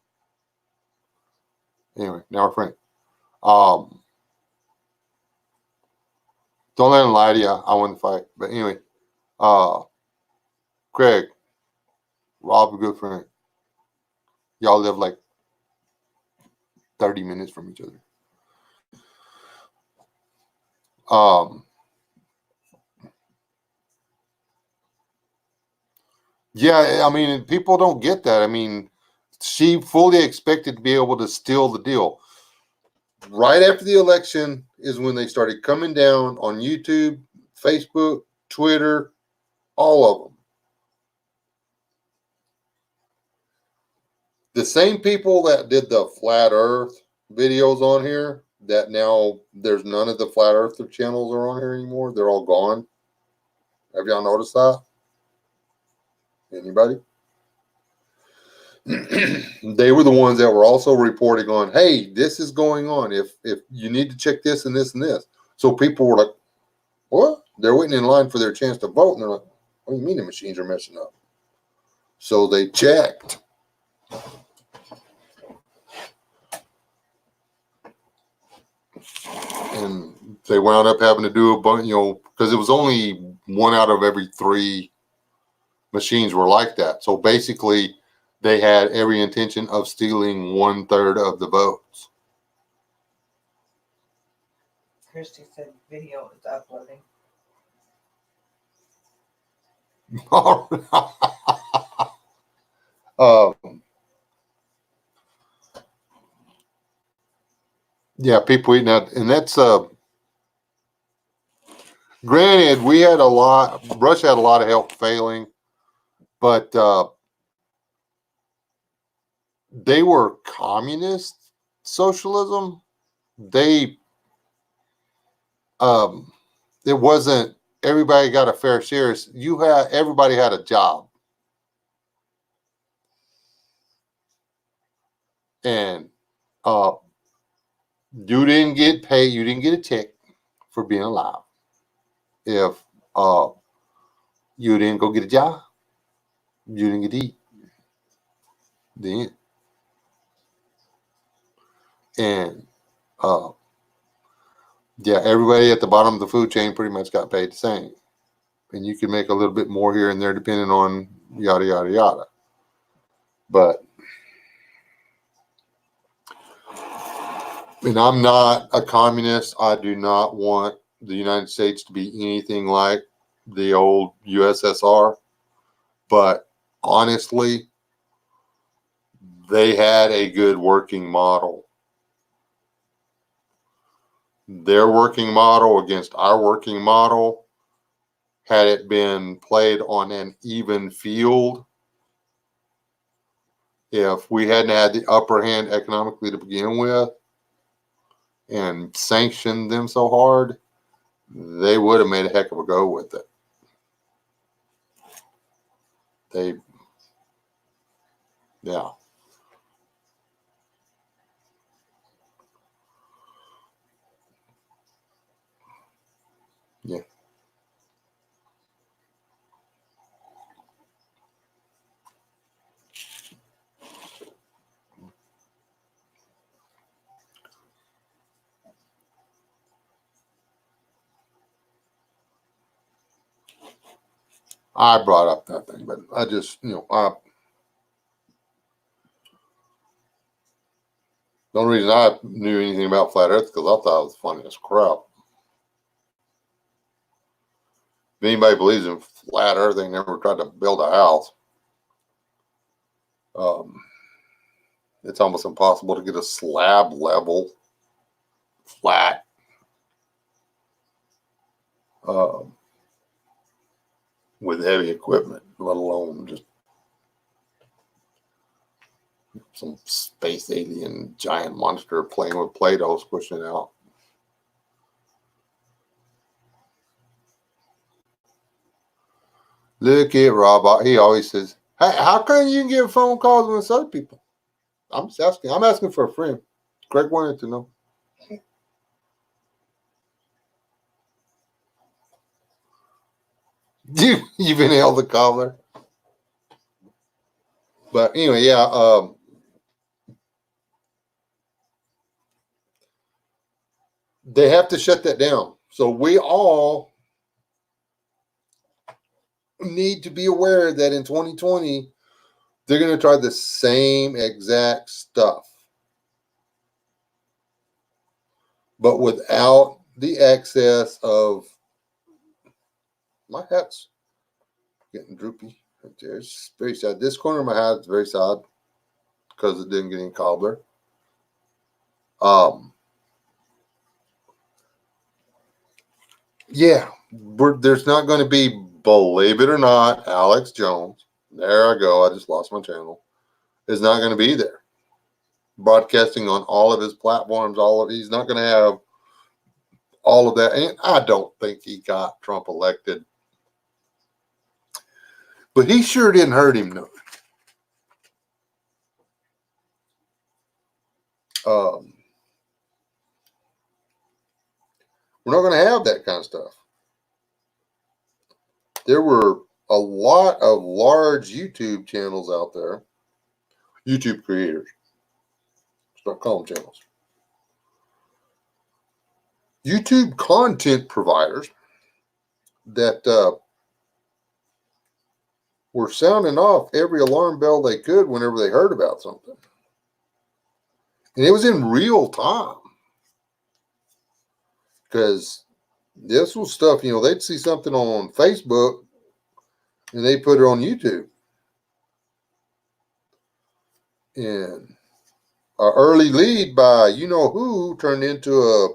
Anyway, now we're friends. Don't let him lie to you. I want to fight. But anyway, Craig, Rob, a good friend. Y'all live like 30 minutes from each other. Yeah, I mean, people don't get that. I mean, she fully expected to be able to steal the deal. Right after the election is when they started coming down on YouTube, Facebook, Twitter, all of them. The same people that did the flat earth videos on here, that now there's none of the flat earther channels are on here anymore. They're all gone. Have y'all noticed that? Anybody? They were the ones that were also reporting on, hey, this is going on. If you need to check this and this and this. So people were like, what? They're waiting in line for their chance to vote. And they're like, what do you mean the machines are messing up? So they checked. And they wound up having to do a bunch, because it was only 1 out of every 3 machines were like that. So basically, they had every intention of stealing 1/3 of the votes. Christy said video is uploading. Yeah, people eating out, and that's granted, we had Russia had a lot of help failing, but they were communist socialism. They it wasn't everybody got a fair share. Everybody had a job. And you didn't get paid. You didn't get a check for being alive. If you didn't go get a job, you didn't get to eat. Then and yeah, everybody at the bottom of the food chain pretty much got paid the same. And you can make a little bit more here and there depending on yada yada yada. But and I'm not a communist. I do not want the United States to be anything like the old USSR. But honestly, they had a good working model. Their working model against our working model, had it been played on an even field, if we hadn't had the upper hand economically to begin with and sanctioned them so hard, they would have made a heck of a go with it. They, yeah. Yeah. I brought up that thing, but I just, the only reason I knew anything about flat Earth because I thought it was funny as crap. If anybody believes in flat Earth, they never tried to build a house. It's almost impossible to get a slab level flat. With heavy equipment, let alone just some space alien giant monster playing with Play-Doh squishing it out. Look at Rob. He always says, "Hey, how come you can get phone calls with other people?" I'm just asking. I'm asking for a friend. Greg wanted to know. You've been held the collar. But anyway, yeah. They have to shut that down. So we all need to be aware that in 2020, they're going to try the same exact stuff, but without the excess of my hat's getting droopy right there. It's very sad. This corner of my hat is very sad because it didn't get any cobbler. Yeah, there's not going to be, believe it or not, Alex Jones. There I go. I just lost my channel. Is not going to be there. Broadcasting on all of his platforms. He's not going to have all of that. And I don't think he got Trump elected. But he sure didn't hurt him none. We're not going to have that kind of stuff. There were a lot of large YouTube channels out there. YouTube creators. Let's not call them channels. YouTube content providers that were sounding off every alarm bell they could whenever they heard about something. And it was in real time. Because this was stuff, they'd see something on Facebook and they put it on YouTube. And an early lead by you-know-who turned into a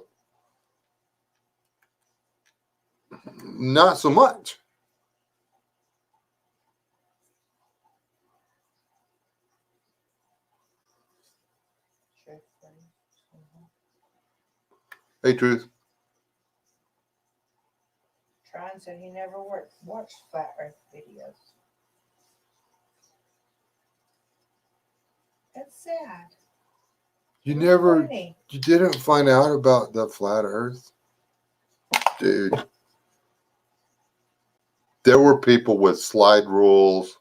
not so much. Hey, Truth. Trying said he never watched Flat Earth videos. That's sad. You It's never, funny. you didn't find out about the flat Earth, dude. There were people with slide rules,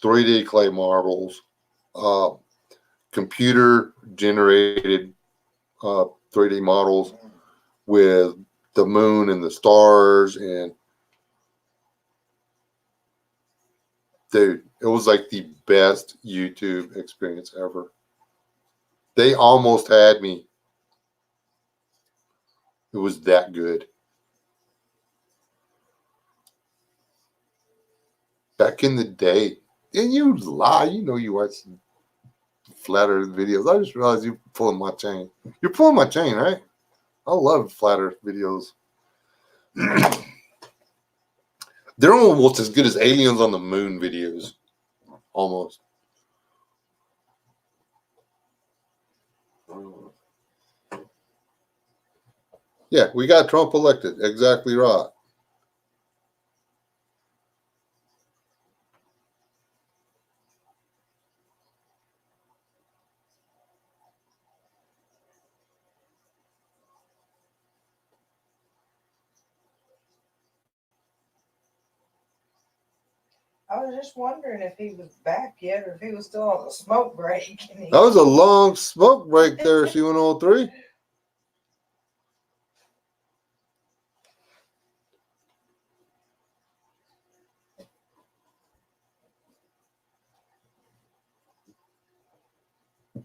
3D clay marbles, uh, computer generated 3D models with the moon and the stars, and dude, it was like the best YouTube experience ever. They almost had me. It was that good. Back in the day. And you lie, you know you watch flat Earth videos. I just realized you're pulling my chain. You're pulling my chain, right? I love flat Earth videos. They're almost as good as aliens on the moon videos. Almost. Yeah, we got Trump elected. Exactly right. I was just wondering if he was back yet or if he was still on the smoke break. That was a long smoke break there, C103.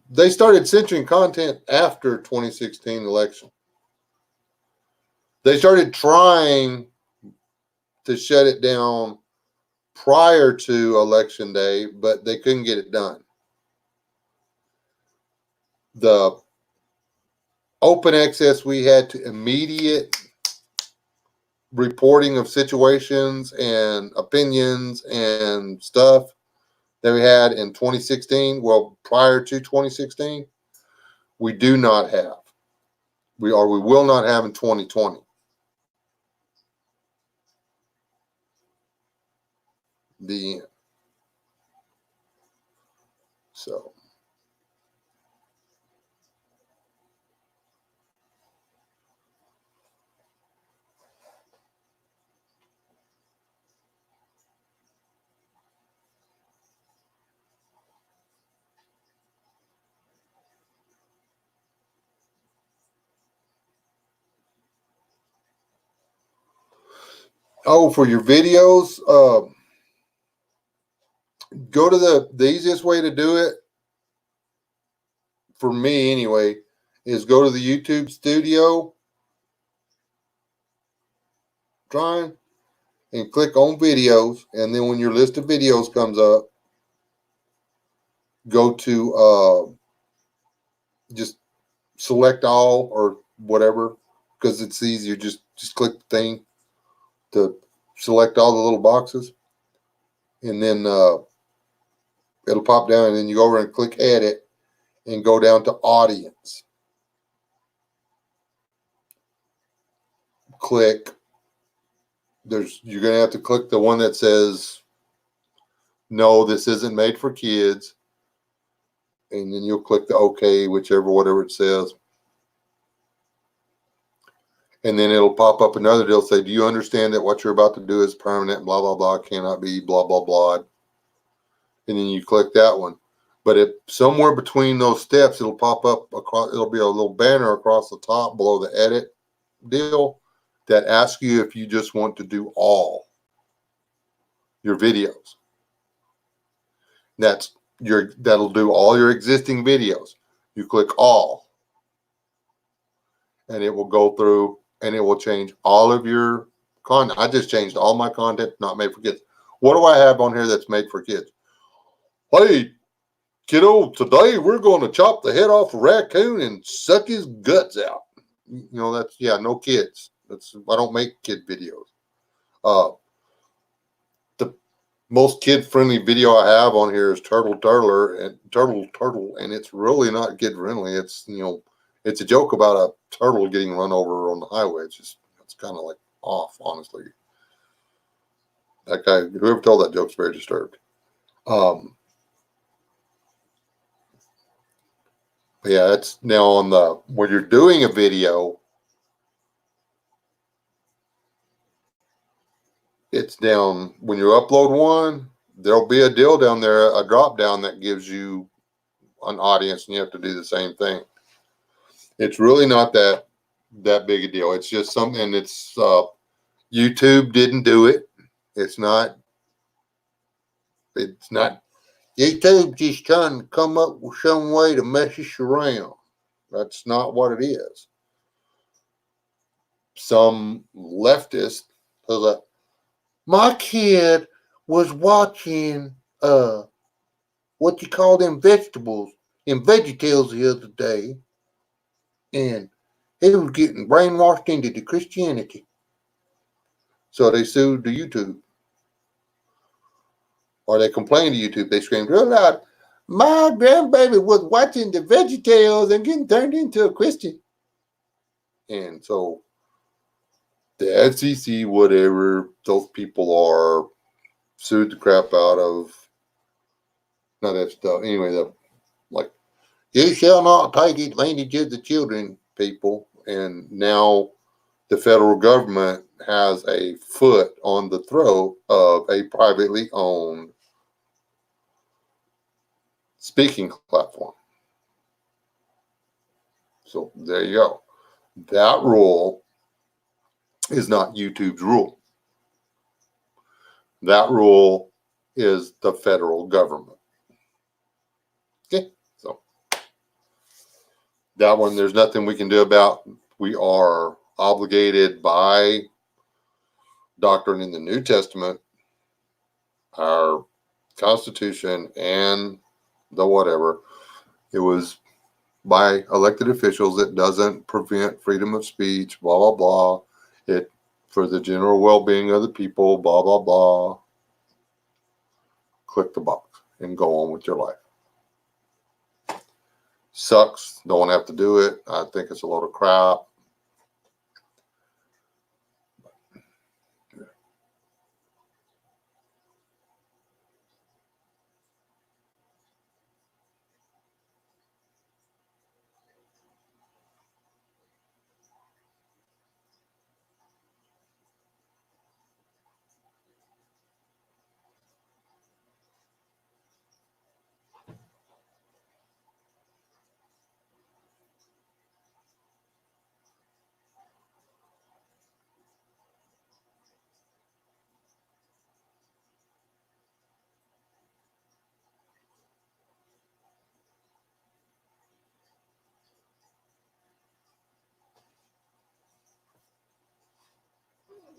They started censoring content after 2016 election. They started trying to shut it down prior to election day, but they couldn't get it done. The open access we had to immediate reporting of situations and opinions and stuff that we had in 2016, well, prior to 2016, we do not have. We will not have in 2020. The end. So, oh, for your videos, go to the easiest way to do it for me anyway is go to the YouTube studio, trying and click on videos, and then when your list of videos comes up, go to just select all or whatever, because it's easier. Just click the thing to select all the little boxes, and then it'll pop down, and then you go over and click edit and go down to audience. Click. You're gonna have to click the one that says no, this isn't made for kids, and then you'll click the OK, whatever it says. And then it'll pop up another. It'll say, do you understand that what you're about to do is permanent, blah, blah, blah, cannot be, blah, blah, blah. And then you click that one. But if somewhere between those steps, it'll pop up across, it'll be a little banner across the top below the edit deal that asks you if you just want to do all your videos. That'll do all your existing videos. You click all, and it will go through and it will change all of your content. I just changed all my content, not made for kids. What do I have on here that's made for kids? Hey, kiddo, today we're going to chop the head off a raccoon and suck his guts out. You know, no kids. I don't make kid videos. The most kid-friendly video I have on here is Turtle, and it's really not kid-friendly. It's a joke about a turtle getting run over on the highway. It's kind of like off, honestly. That guy, whoever told that joke's very disturbed. Yeah, it's now on the when you're doing a video, it's down when you upload one, there'll be a deal down there, a drop down that gives you an audience, and you have to do the same thing. It's really not that big a deal. It's just something. It's YouTube didn't do it. It's not. It's not. YouTube just trying to come up with some way to mess us around. That's not what it is. Some leftist was like, my kid was watching what you call them vegetables in VeggieTales the other day, and he was getting brainwashed into the Christianity. So they sued the YouTube. Or they complained to YouTube. They screamed real loud, my grandbaby was watching the VeggieTales and getting turned into a Christian. And so the FCC, whatever those people are, sued the crap out of none of that stuff. Anyway, like, you shall not take advantage of the children, people. And now the federal government has a foot on the throat of a privately owned speaking platform. So there you go. That rule is not YouTube's rule. That rule is the federal government. Okay, so that one, there's nothing we can do about. We are obligated by doctrine in the New Testament, our Constitution, and the whatever. It was by elected officials. It doesn't prevent freedom of speech, blah, blah, blah. It for the general well-being of the people, blah, blah, blah. Click the box and go on with your life. Sucks. Don't have to do it. I think it's a load of crap.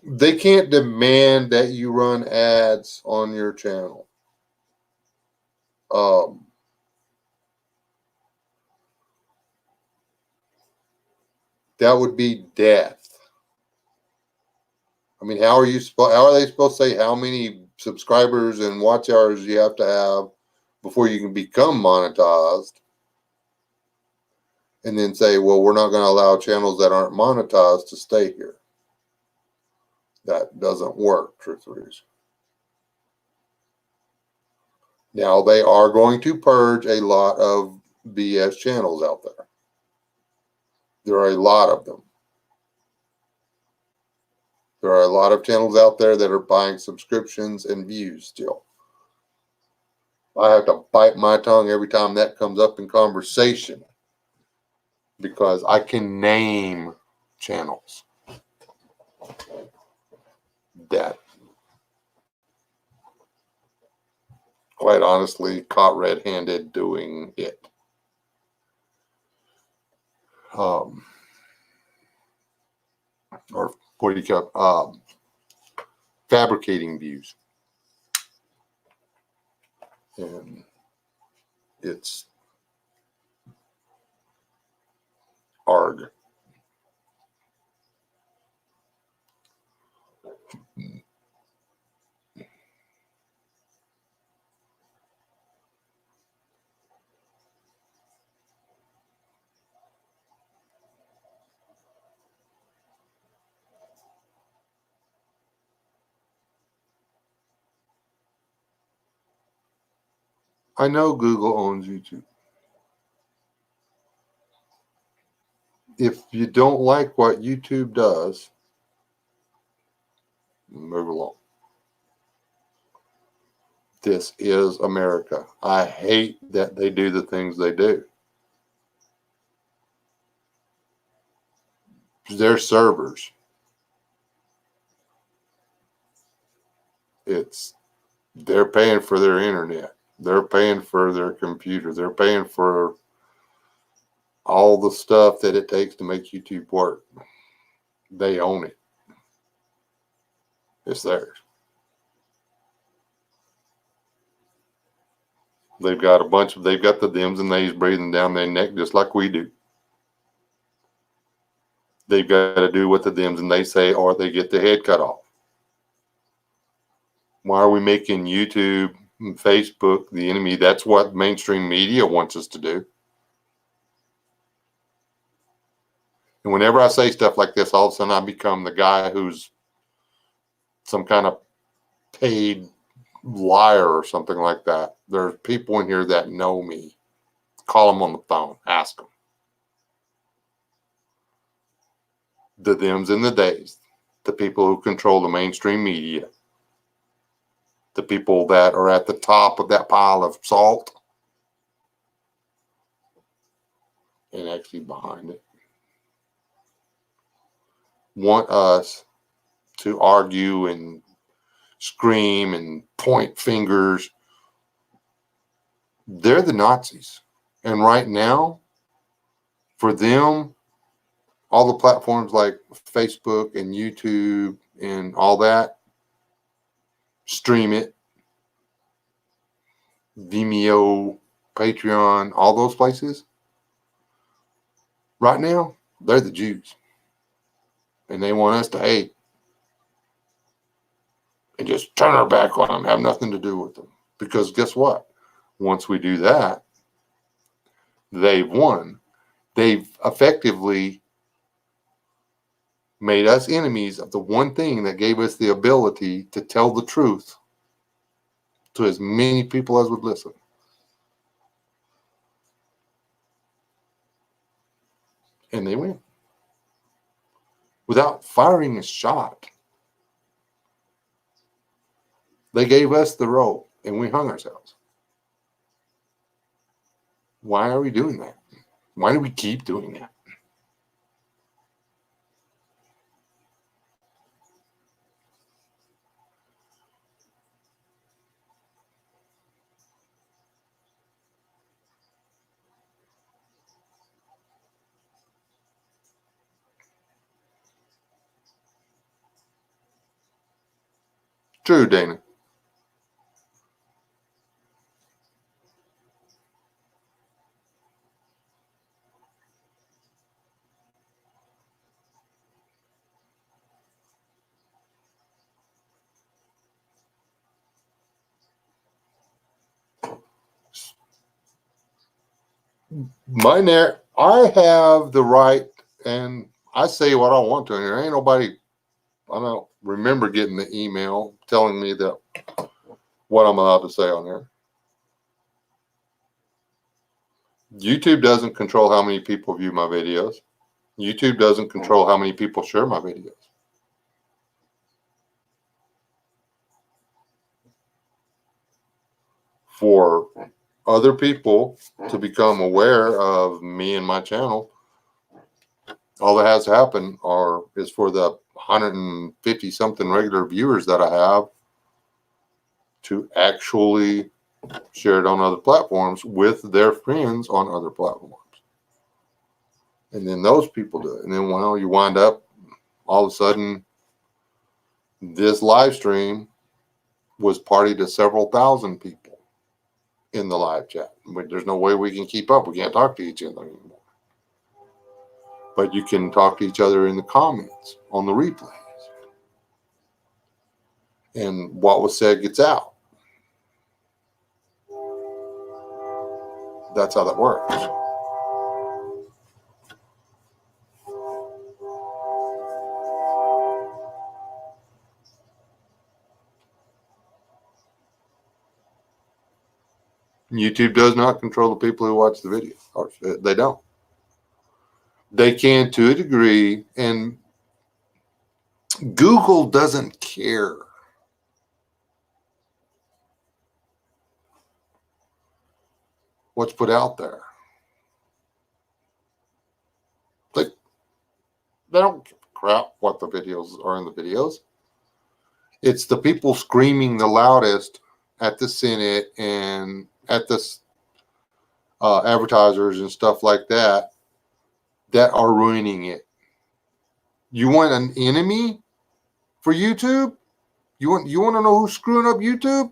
They can't demand that you run ads on your channel. That would be death. I mean, how are they supposed to say how many subscribers and watch hours you have to have before you can become monetized? And then say, well, we're not going to allow channels that aren't monetized to stay here. That doesn't work, truthfully. Now, they are going to purge a lot of BS channels out there. There are a lot of them. There are a lot of channels out there that are buying subscriptions and views still. I have to bite my tongue every time that comes up in conversation because I can name channels that, quite honestly, caught red-handed doing it. Or what do you call fabricating views. And it's arg. I know Google owns YouTube. if you don't like what YouTube does, move along. This is America. I hate that they do the things they do. Their servers. They're paying for their internet. They're paying for their computer. They're paying for all the stuff that it takes to make YouTube work. They own it. It's theirs. They've got the thems and theys breathing down their neck just like we do. They've got to do what the thems and they say or they get their head cut off. Why are we making YouTube and Facebook the enemy? That's what mainstream media wants us to do. And whenever I say stuff like this, all of a sudden I become the guy who's some kind of paid liar or something like that. There's people in here that know me. Call them on the phone. Ask them. The thems and the days. The people who control the mainstream media. The people that are at the top of that pile of salt. And actually behind it. Want us to argue and scream and point fingers. They're the Nazis. And right now, for them, all the platforms like Facebook and YouTube and all that, stream it, Vimeo, Patreon, all those places, right now, they're the Jews. And they want us to hate and just turn our back on them, have nothing to do with them. Because guess what? Once we do that, they've won. They've effectively made us enemies of the one thing that gave us the ability to tell the truth to as many people as would listen. And they win. Without firing a shot. They gave us the rope and we hung ourselves. Why are we doing that? Why do we keep doing that? True, Dana. I have the right, and I say what I want to. And there ain't nobody. I don't remember getting the email telling me that what I'm allowed to say on there. YouTube doesn't control how many people view my videos. YouTube doesn't control how many people share my videos. For other people to become aware of me and my channel, all that has to happen is for the 150 something regular viewers that I have to actually share it on other platforms with their friends on other platforms. And then those people do it. And then, well, you wind up all of a sudden, this live stream was party to several thousand people in the live chat. There's no way we can keep up. We can't talk to each other anymore. But you can talk to each other in the comments on the replays. And what was said gets out. That's how that works. YouTube does not control the people who watch the video. Or they don't. They can to a degree, and Google doesn't care. What's put out there. They don't give a crap what the videos are in the videos. It's the people screaming the loudest at the Senate and at the advertisers and stuff like that that are ruining it. You want an enemy for YouTube? You want to know who's screwing up YouTube?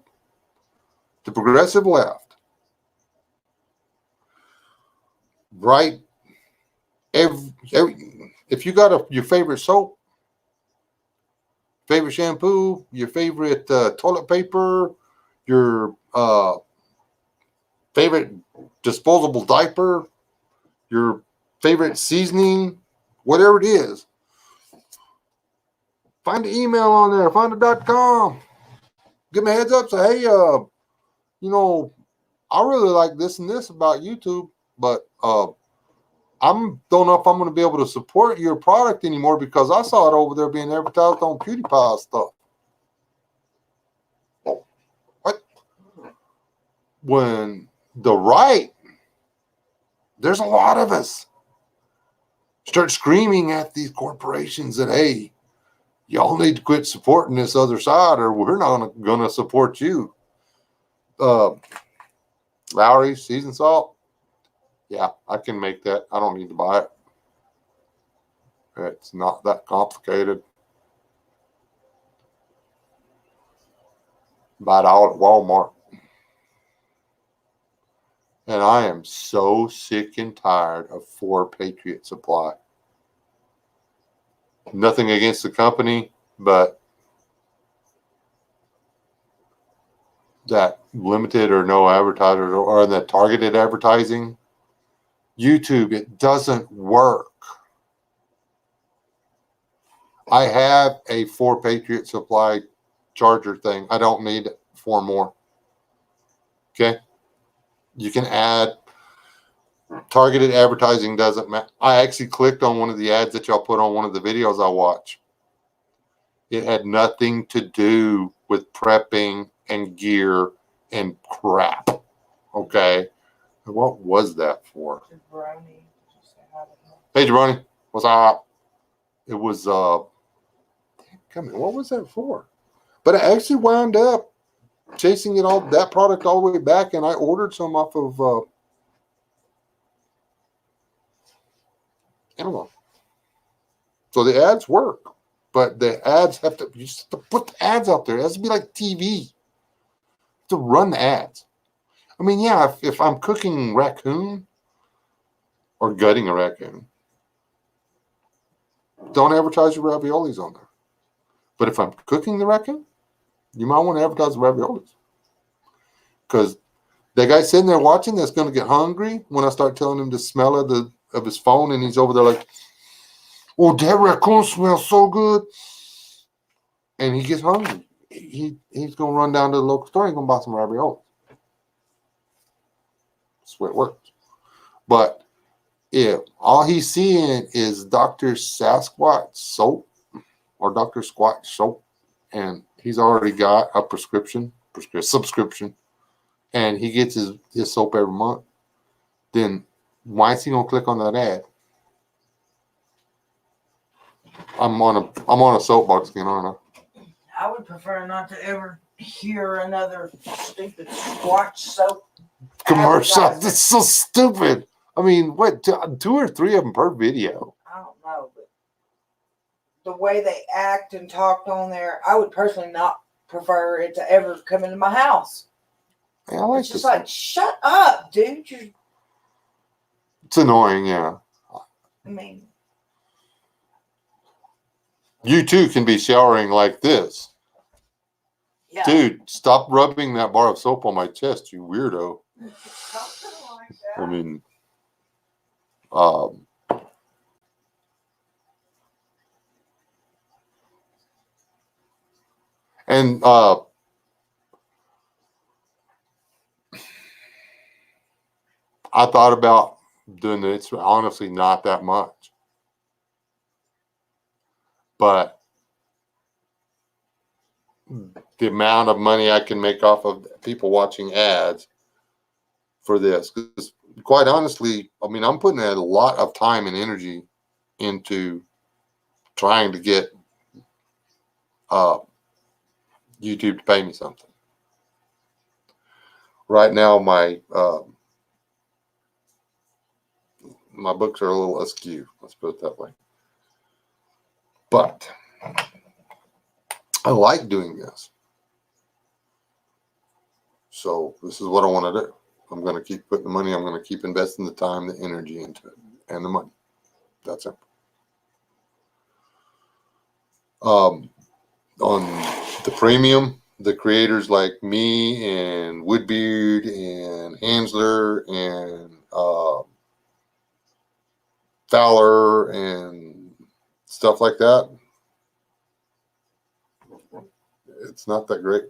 The progressive left. Right? If you got your favorite soap, favorite shampoo, your favorite toilet paper, your favorite disposable diaper, your favorite seasoning, whatever it is, find the email on there, find the .com. Give me a heads up, say, hey, I really like this and this about YouTube, but don't know if I'm going to be able to support your product anymore because I saw it over there being advertised on PewDiePie stuff. Oh, what? When the right, there's a lot of us, start screaming at these corporations that, hey, y'all need to quit supporting this other side or we're not going to support you. Lowry, seasoned salt. Yeah, I can make that. I don't need to buy it. It's not that complicated. Buy it all at Walmart. And I am so sick and tired of 4 Patriot Supply. Nothing against the company, but that limited or no advertisers or that targeted advertising, YouTube, it doesn't work. I have a 4 Patriot Supply charger thing. I don't need 4 more. Okay? You can add targeted advertising, doesn't matter. I actually clicked on one of the ads that y'all put on one of the videos I watch. It had nothing to do with prepping and gear and crap. Okay? What was that for? Hey, Jabroni. What's up? It was, come on, what was that for? But I actually wound up chasing that product all the way back, and I ordered some off of Amazon. So the ads work, but the ads you have to put the ads out there. It has to be like TV to run the ads. I mean, yeah, if I'm cooking raccoon or gutting a raccoon, don't advertise your raviolis on there. But if I'm cooking the raccoon, you might want to advertise the raviolis. Because that guy sitting there watching that's going to get hungry when I start telling him the smell of his phone, and he's over there like, oh, that raccoon smells so good. And he gets hungry. He's going to run down to the local store and going to buy some raviolis. That's the way it works. But if all he's seeing is Dr. Sasquatch soap or Dr. Squatch soap, and he's already got a subscription, and he gets his soap every month, then why is he going to click on that ad? I'm on a soapbox again, aren't I? I would prefer not to ever hear another stupid Squatch soap commercial. It's so stupid. I mean, what, 2 or 3 of them per video? I don't know, but the way they act and talked on there, I would personally not prefer it to ever come into my house. Yeah, I like it's just like, shut up, dude. It's annoying, yeah. I mean, you too can be showering like this. Yeah. Dude, stop rubbing that bar of soap on my chest, you weirdo. Like that. I mean, and I thought about then it's honestly not that much. But the amount of money I can make off of people watching ads for this, because quite honestly, I mean, I'm putting a lot of time and energy into trying to get YouTube to pay me something. Right now, my books are a little askew. Let's put it that way. But I like doing this. So this is what I want to do. I'm going to keep putting the money. I'm going to keep investing the time, the energy into it, and the money. That's it. On the premium, the creators like me and Woodbeard and Hansler and Fowler and stuff like that, it's not that great.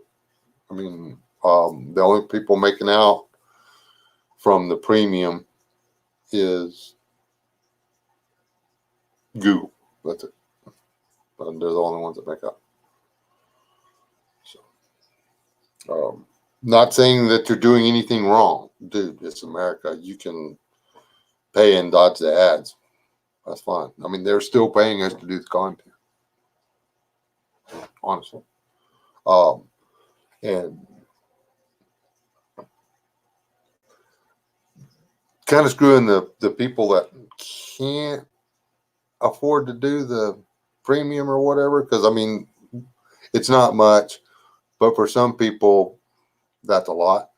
I mean, the only people making out from the premium is Google. That's it. And they're the only ones that make out. So, not saying that they're doing anything wrong. Dude, it's America. You can pay and dodge the ads. That's fine. I mean, they're still paying us to do the content. Honestly. And kind of screwing the people that can't afford to do the premium or whatever, because I mean, it's not much, but for some people, that's a lot.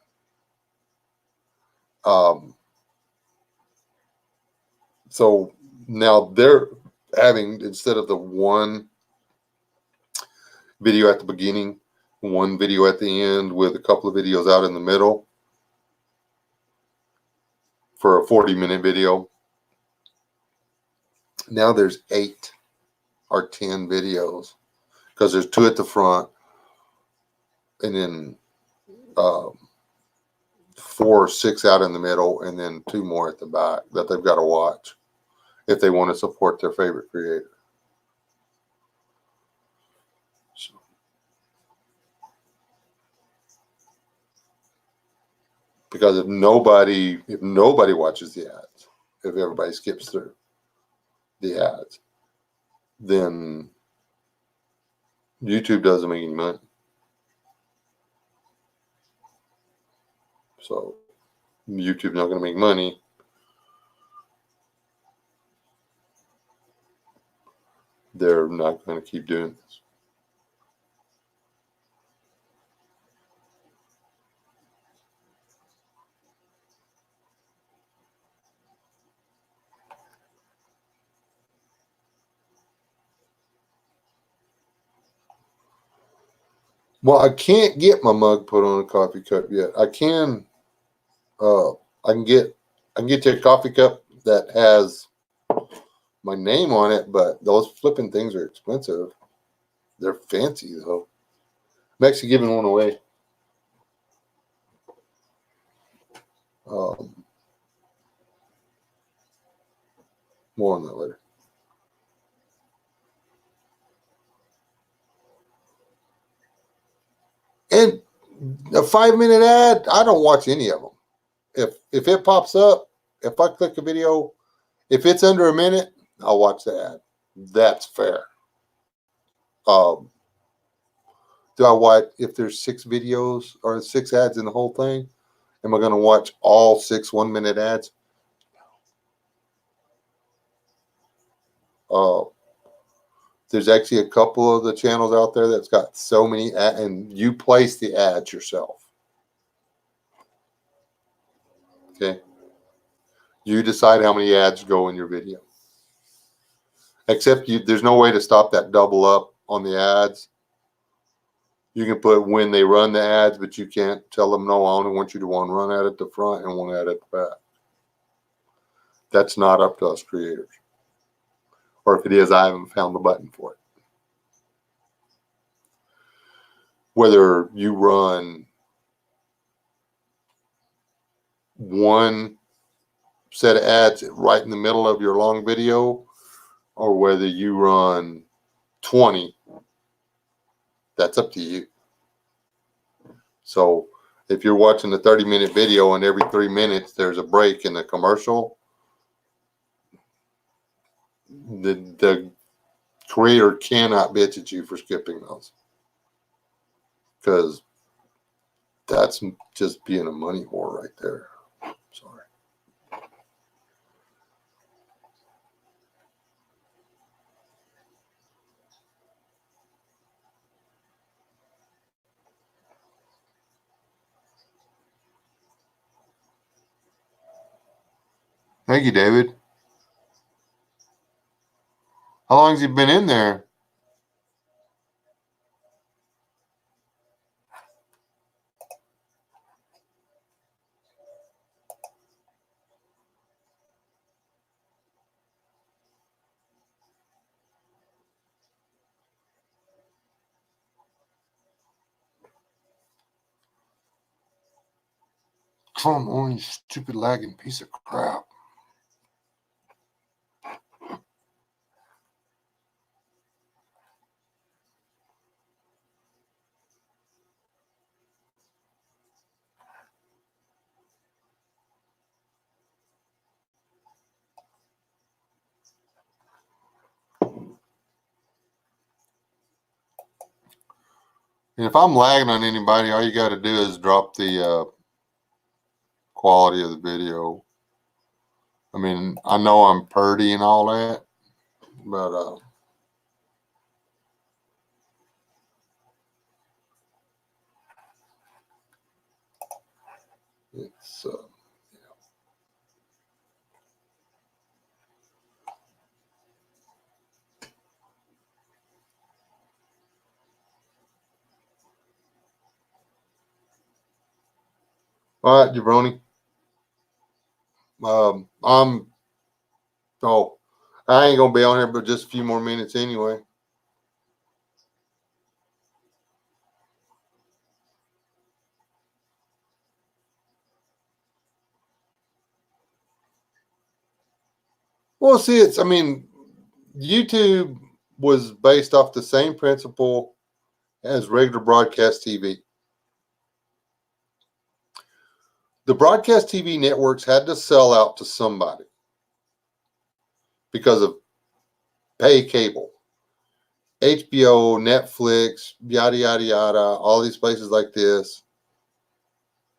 So now they're having, instead of the one video at the beginning, one video at the end with a couple of videos out in the middle for a 40-minute video, now there's 8 or 10 videos, because there's 2 at the front and then 4 or 6 out in the middle, and then 2 more at the back that they've got to watch if they want to support their favorite creator. So, because if nobody watches the ads, if everybody skips through the ads, then YouTube doesn't make any money. So YouTube's not going to make money. They're not going to keep doing this. Well, I can't get my mug put on a coffee cup yet. I can get you a coffee cup that has my name on it, but those flipping things are expensive. They're fancy though. I'm actually giving one away. More on that later. And a 5-minute ad, I don't watch any of them. If it pops up, if I click a video, if it's under a minute, I'll watch the ad. That's fair. Do I watch, if there's 6 videos or 6 ads in the whole thing? Am I going to watch all 6 1-minute ads? There's actually a couple of the channels out there that's got so many ads, and you place the ads yourself. Okay. You decide how many ads go in your video. Except there's no way to stop that double up on the ads. You can put when they run the ads, but you can't tell them, no, I only want you to one run ad at the front and one ad at the back. That's not up to us creators. Or if it is, I haven't found the button for it. Whether you run one set of ads right in the middle of your long video, or whether you run 20, that's up to you. So if you're watching a 30-minute video and every 3 minutes there's a break in the commercial, the creator cannot bitch at you for skipping those, because that's just being a money whore right there. Sorry. Thank you, David. How long has he been in there? Come on, you stupid lagging piece of crap. And if I'm lagging on anybody, all you got to do is drop the quality of the video. I mean, I know I'm purdy and all that, but it's all right, Jabroni. I ain't gonna be on here but just a few more minutes anyway. Well, see, I mean, YouTube was based off the same principle as regular broadcast TV. The broadcast TV networks had to sell out to somebody because of pay cable. HBO, Netflix, yada, yada, yada, all these places like this.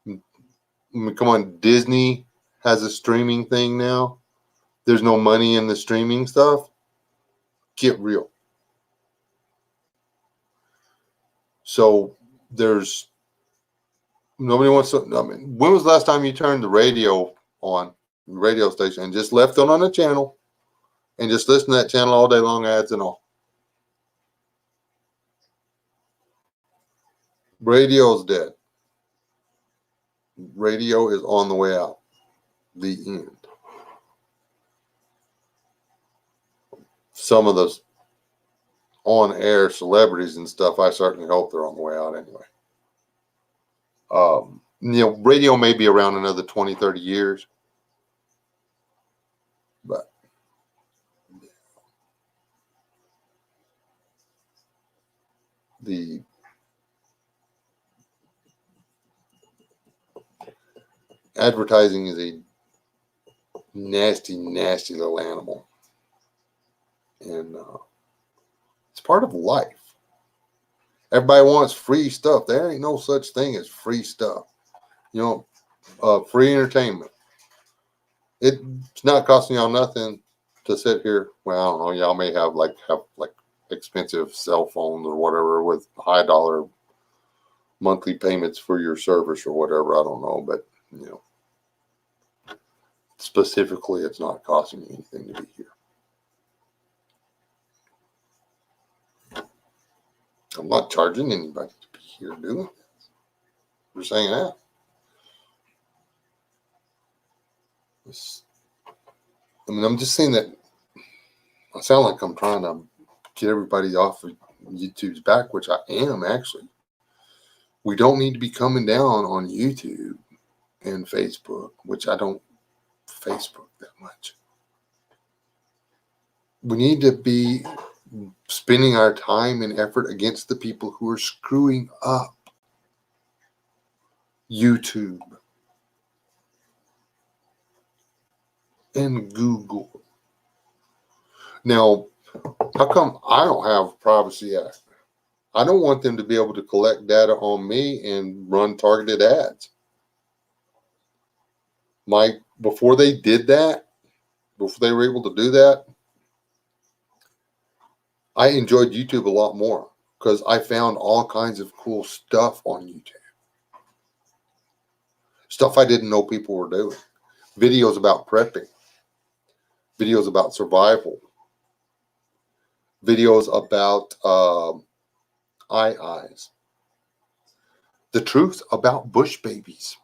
I mean, come on, Disney has a streaming thing now. There's no money in the streaming stuff. Get real. So there's nobody wants to. I mean, when was the last time you turned the radio on, radio station, and just left it on a channel and just listened to that channel all day long, ads and all? Radio's dead. Radio is on the way out. The end. Some of those on-air celebrities and stuff, I certainly hope they're on the way out anyway. Radio may be around another 20, 30 years, but the advertising is a nasty, nasty little animal, and it's part of life. Everybody wants free stuff. There ain't no such thing as free stuff. Free entertainment. It's not costing y'all nothing to sit here. Well, I don't know. Y'all may have expensive cell phones or whatever with high dollar monthly payments for your service or whatever. I don't know, but specifically, it's not costing you anything to be here. I'm not charging anybody to be here doing this. We're saying that. I'm just saying that I sound like I'm trying to get everybody off of YouTube's back, which I am actually. We don't need to be coming down on YouTube and Facebook, which I don't Facebook. that much. We need to be spending our time and effort against the people who are screwing up YouTube and Google. Now, how come I don't have a Privacy Act? I don't want them to be able to collect data on me and run targeted ads. Before they did that, before they were able to do that, I enjoyed YouTube a lot more because I found all kinds of cool stuff on YouTube. Stuff I didn't know people were doing. Videos about prepping. Videos about survival. Videos about eyes. The truth about bush babies.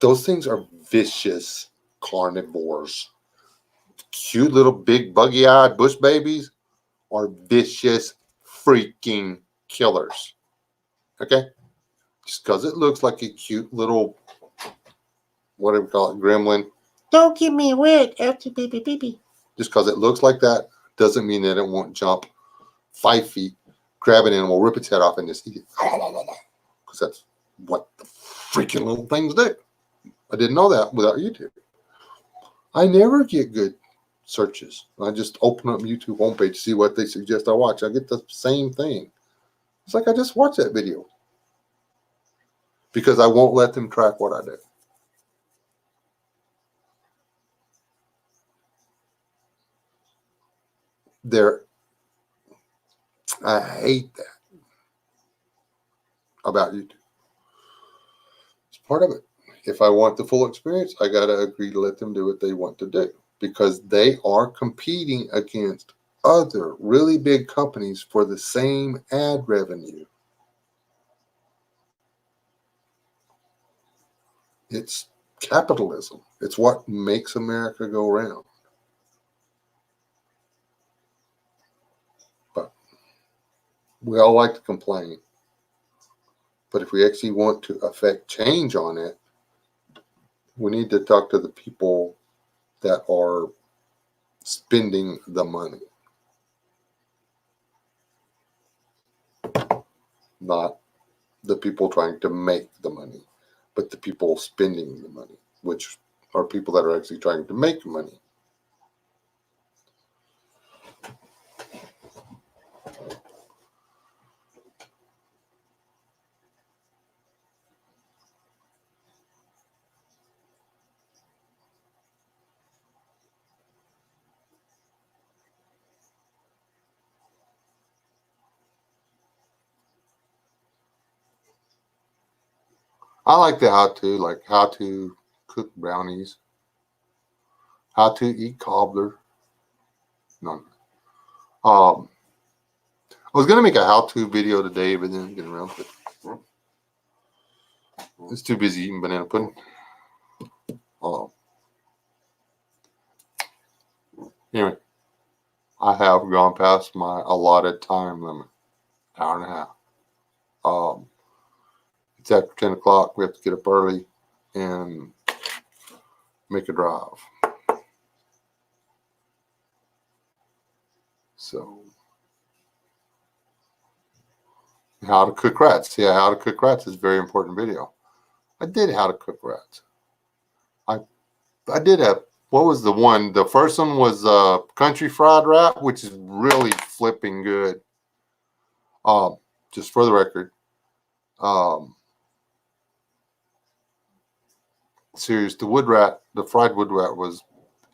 Those things are vicious carnivores. Cute little big buggy-eyed bush babies are vicious freaking killers. Okay? Just because it looks like a cute little, whatever we call it, gremlin. Don't give me a word after baby. Just because it looks like that doesn't mean that it won't jump 5 feet, grab an animal, rip its head off, and just eat it. Because that's what the freaking little things do. I didn't know that without YouTube. I never get good searches. I just open up YouTube homepage, see what they suggest I watch. I get the same thing. It's like I just watched that video. Because I won't let them track what I do. I hate that about YouTube. It's part of it. If I want the full experience, I got to agree to let them do what they want to do because they are competing against other really big companies for the same ad revenue. It's capitalism. It's what makes America go round. But we all like to complain. But if we actually want to affect change on it, we need to talk to the people that are spending the money. Not the people trying to make the money, but the people spending the money, which are people that are actually trying to make money. I like the how-to, like how to cook brownies, how to eat cobbler. No. I was going to make a how-to video today, but then getting around to it. It's too busy eating banana pudding. Anyway, I have gone past my allotted time limit, hour and a half. It's after 10 o'clock. We have to get up early and make a drive. So, how to cook rats. Yeah, how to cook rats is a very important video. I did how to cook rats. I did what was the one? The first one was country fried rat, which is really flipping good. Just for the record. Serious, the fried wood rat was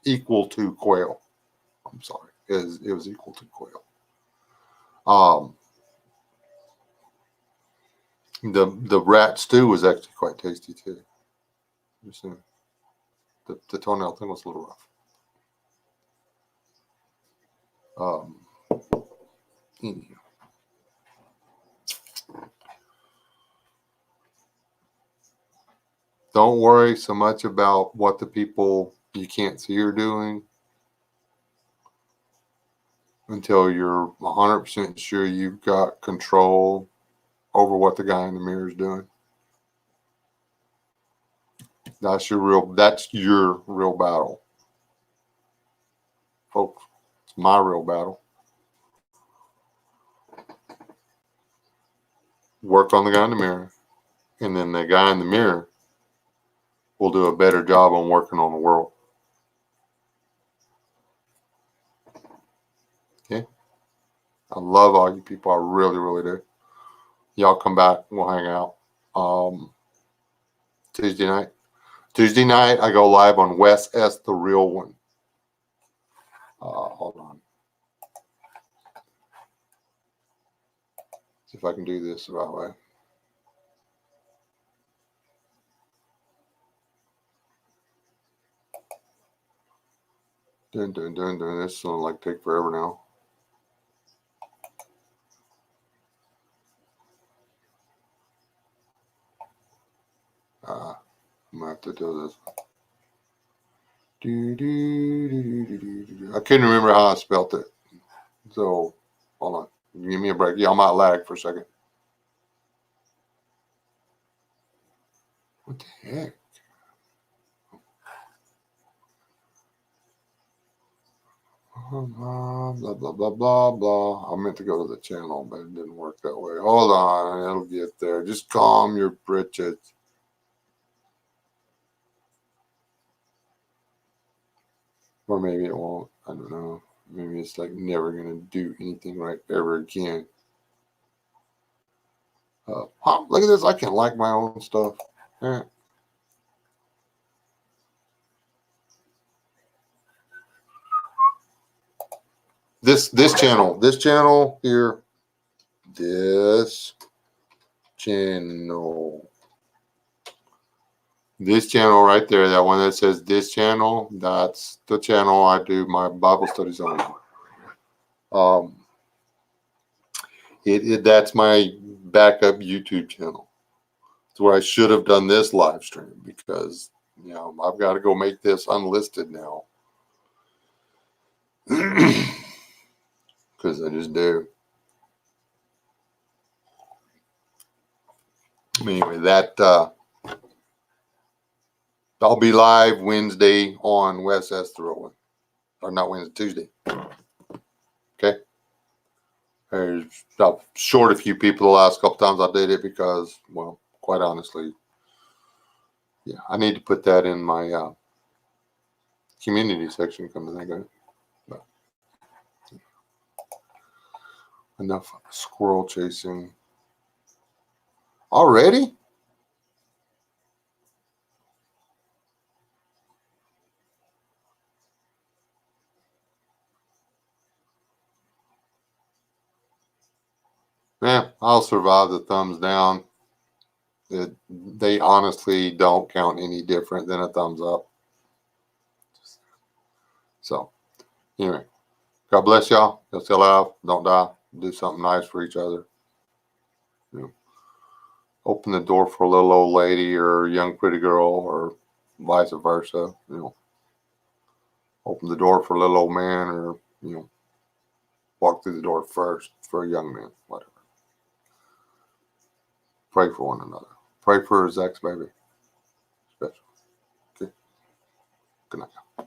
equal to quail. I'm sorry. It was equal to quail. The rat stew was actually quite tasty too. The toenail thing was a little rough. Anyhow. Don't worry so much about what the people you can't see are doing until you're 100% sure you've got control over what the guy in the mirror is doing. That's your real battle. Folks, it's my real battle. Work on the guy in the mirror. And then the guy in the mirror will do a better job on working on the world. Okay? I love all you people. I really, really do. Y'all come back. We'll hang out. Tuesday night. Tuesday night, I go live on Wes S, the real one. Hold on. See if I can do this the right way. Dun. This is gonna like take forever now. I'm gonna have to do this. I couldn't remember how I spelt it. So hold on. Give me a break. Yeah, I might lag for a second. What the heck? Blah, blah, blah, blah, blah. I meant to go to the channel, but it didn't work that way. Hold on. It'll get there. Just calm your britches. Or maybe it won't. I don't know. Maybe it's like never going to do anything right ever again. Look at this. I can like my own stuff. Yeah. This channel here, this channel right there, that one that says this channel, that's the channel I do my Bible studies on. That's my backup YouTube channel. It's where I should have done this live stream because I've got to go make this unlisted now. Because I just do. Anyway, I'll be live Wednesday on West S the real one. Or not Wednesday, Tuesday. Okay. I've short a few people the last couple times I did it because, well, quite honestly, yeah, I need to put that in my community section, come to think of it. But enough squirrel chasing. Already? Yeah, I'll survive the thumbs down. They honestly don't count any different than a thumbs up. So, anyway, God bless y'all. Y'all stay alive. Don't die. Do something nice for each other. Open the door for a little old lady or a young pretty girl or vice versa. Open the door for a little old man or, walk through the door first for a young man, whatever. Pray for one another. Pray for his ex-baby. Special. Okay. Good night.